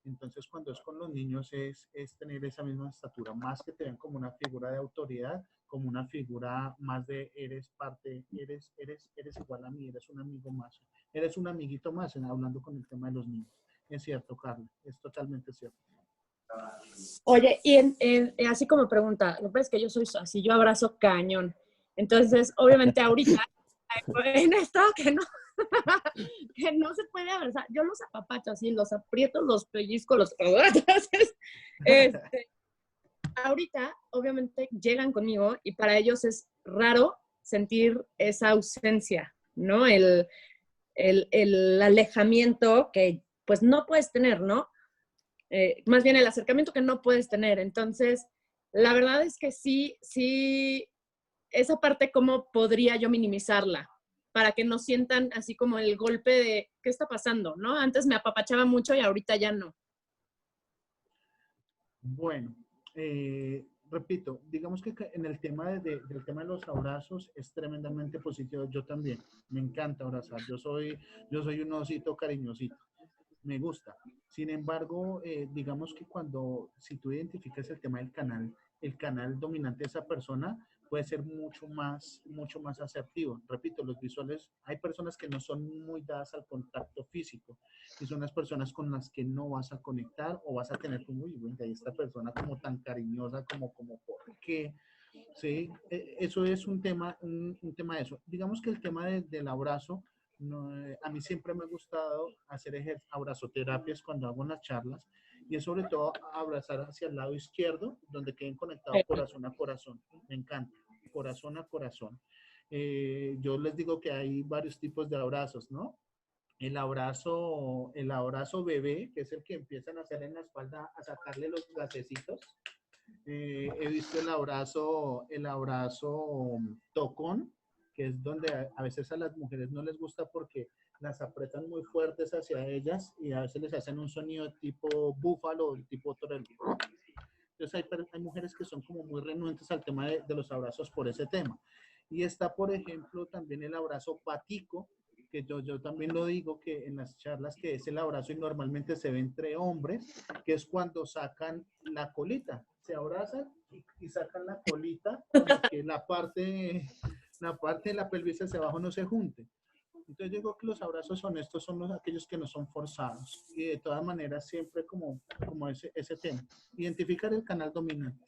B: Entonces, cuando es con los niños es tener esa misma estatura, más que te ven como una figura de autoridad, como una figura más de eres parte, eres igual a mí, eres un amigo más, eres un amiguito más, hablando con el tema de los niños. Es cierto, Carla, es totalmente cierto.
E: Oye, y así como pregunta, lo que pasa es que yo soy así, yo abrazo cañón. Entonces, obviamente ahorita, en esto que no, que no se puede abrazar, yo los apapacho así, los aprieto, los pellizco, los... Entonces, ahorita, obviamente, llegan conmigo y para ellos es raro sentir esa ausencia, ¿no? El alejamiento que pues no puedes tener, ¿no? Más bien el acercamiento que no puedes tener. Entonces, la verdad es que sí, esa parte, ¿cómo podría yo minimizarla? Para que no sientan así como el golpe de, ¿qué está pasando? ¿No? Antes me apapachaba mucho y ahorita ya no.
B: Bueno, repito, digamos que en el tema del tema de los abrazos es tremendamente positivo. Yo también, me encanta abrazar. Yo soy un osito cariñosito. Me gusta. Sin embargo, digamos que si tú identificas el tema del canal, el canal dominante de esa persona puede ser mucho más asertivo. Repito, los visuales, hay personas que no son muy dadas al contacto físico y son las personas con las que no vas a conectar o vas a tener como, uy, venga, y esta persona como tan cariñosa, como, ¿por qué? Sí, eso es un tema de eso. Digamos que el tema del abrazo, no, a mí siempre me ha gustado hacer abrazoterapias cuando hago las charlas y es sobre todo abrazar hacia el lado izquierdo, donde queden conectados corazón a corazón. Me encanta, corazón a corazón. Yo les digo que hay varios tipos de abrazos, ¿no? El abrazo bebé, que es el que empiezan a hacer en la espalda, a sacarle los gasecitos. He visto el abrazo tocón, que es donde a veces a las mujeres no les gusta porque las apretan muy fuertes hacia ellas y a veces les hacen un sonido tipo búfalo, tipo torero. Entonces hay mujeres que son como muy renuentes al tema de los abrazos por ese tema. Y está, por ejemplo, también el abrazo patico, que yo también lo digo que en las charlas que es el abrazo y normalmente se ve entre hombres, que es cuando sacan la colita, se abrazan y sacan la colita para que la parte de la pelvis hacia abajo no se junte. Entonces yo digo que los abrazos honestos son aquellos que no son forzados y de todas maneras siempre como ese tema. Identificar el canal dominante.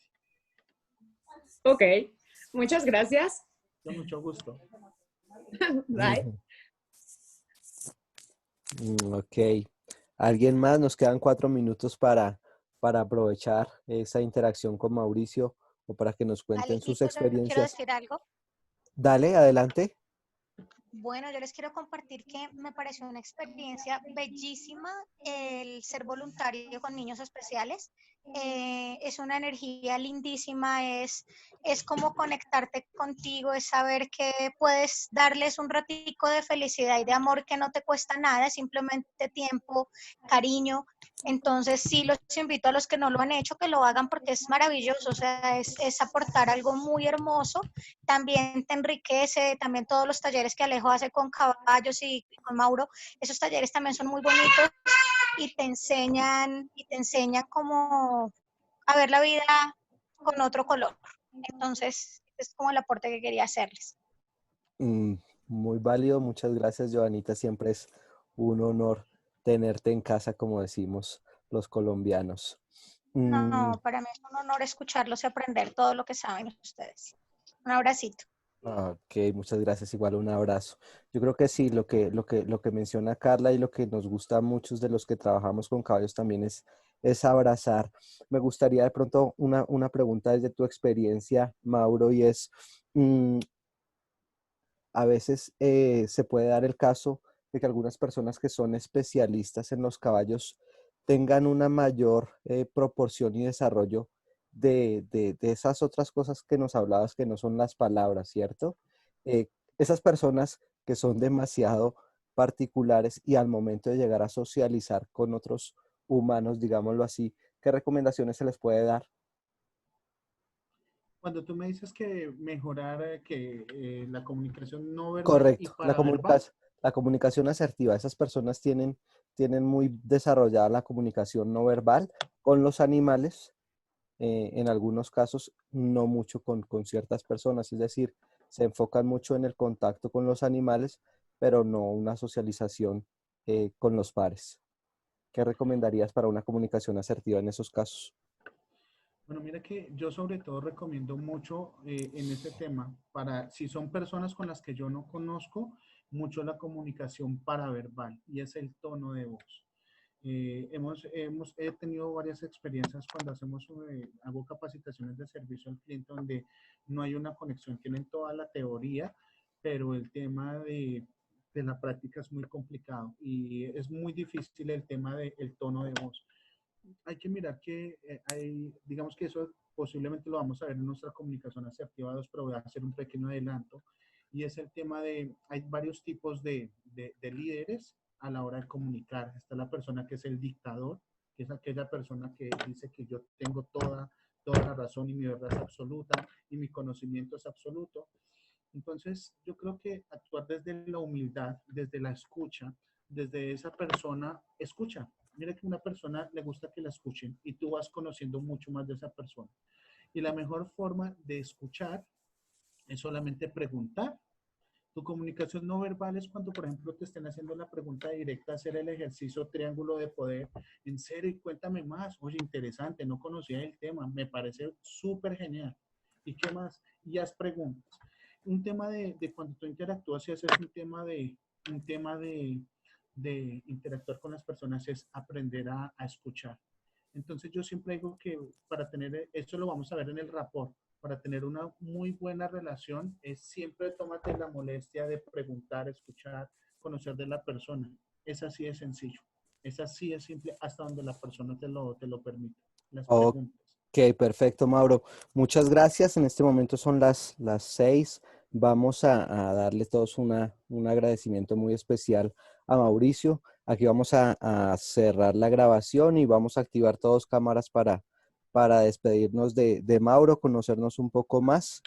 E: Ok, muchas gracias.
B: Con mucho gusto.
E: Bye.
A: Ok. ¿Alguien más? Nos quedan 4 minutos para aprovechar esa interacción con Mauricio o para que nos cuenten sus
F: Alejito, yo quiero
A: experiencias.
F: decir algo.
A: Dale, adelante.
F: Bueno, yo les quiero compartir que me pareció una experiencia bellísima el ser voluntario con niños especiales. Es una energía lindísima, es como conectarte contigo, es saber que puedes darles un ratico de felicidad y de amor que no te cuesta nada, es simplemente tiempo, cariño. Entonces sí los invito a los que no lo han hecho que lo hagan porque es maravilloso, o sea, es aportar algo muy hermoso. También te enriquece, también todos los talleres que Alejo hace con caballos y con Mauro, esos talleres también son muy bonitos y te enseñan como a ver la vida con otro color. Entonces, es como el aporte que quería hacerles.
A: Mm, Muy válido, muchas gracias, Joanita. Siempre es un honor tenerte en casa, como decimos los colombianos. Mm,
F: No, para mí es un honor escucharlos y aprender todo lo que saben ustedes. Un abracito.
A: ok, muchas gracias. Igual un abrazo. Yo creo que sí, lo que menciona Carla y lo que nos gusta a muchos de los que trabajamos con caballos también es abrazar. Me gustaría de pronto una pregunta desde tu experiencia, Mauro, y es, mm, a veces se puede dar el caso de que algunas personas que son especialistas en los caballos tengan una mayor proporción y desarrollo de esas otras cosas que nos hablabas que no son las palabras, ¿cierto? Eh, Esas personas que son demasiado particulares y al momento de llegar a socializar con otros humanos, digámoslo así, ¿qué recomendaciones se les puede dar?
B: Cuando tú me dices que mejorar la comunicación no verbal y
A: Correcto,
B: paraverbal,
A: la comunicación asertiva. Esas personas tienen muy desarrollada la comunicación no verbal con los animales, en algunos casos no mucho con ciertas personas, es decir, se enfocan mucho en el contacto con los animales, pero no una socialización con los pares. ¿Qué recomendarías para una comunicación asertiva en esos casos?
B: bueno, mira que yo sobre todo recomiendo mucho en ese tema, si son personas con las que yo no conozco, mucho la comunicación paraverbal y es el tono de voz. He tenido varias experiencias cuando hago capacitaciones de servicio al cliente donde no hay una conexión, tienen toda la teoría, pero el tema de la práctica es muy complicado y es muy difícil el tema del tono de voz. Hay que mirar que digamos que eso posiblemente lo vamos a ver en nuestra comunicación asertiva 2, pero voy a hacer un pequeño adelanto. Y es el tema hay varios tipos de líderes a la hora de comunicar. Está la persona que es el dictador, que es aquella persona que dice que yo tengo toda la razón y mi verdad es absoluta y mi conocimiento es absoluto. Entonces, yo creo que actuar desde la humildad, desde la escucha, desde esa persona, escucha. Mira que a una persona le gusta que la escuchen y tú vas conociendo mucho más de esa persona. Y la mejor forma de escuchar es solamente preguntar. Tu comunicación no verbal es cuando, por ejemplo, te estén haciendo la pregunta directa, hacer el ejercicio triángulo de poder. En serio, cuéntame más. Oye, interesante, no conocía el tema, me parece súper genial. ¿Y qué más? Y haz preguntas. Un tema de cuando tú interactúas y haces un tema de interactuar con las personas es aprender a escuchar. Entonces yo siempre digo que para tener, esto lo vamos a ver en el rapport, para tener una muy buena relación es siempre tómate la molestia de preguntar, escuchar, conocer de la persona. Es así de sencillo. Es así de simple hasta donde la persona te lo permite. Las
A: Ok,
B: preguntas.
A: perfecto, Mauro. Muchas gracias. En este momento son las 6. Vamos a darle todos un agradecimiento muy especial a Mauricio. Aquí vamos a cerrar la grabación y vamos a activar todos cámaras para despedirnos de Mauro, conocernos un poco más.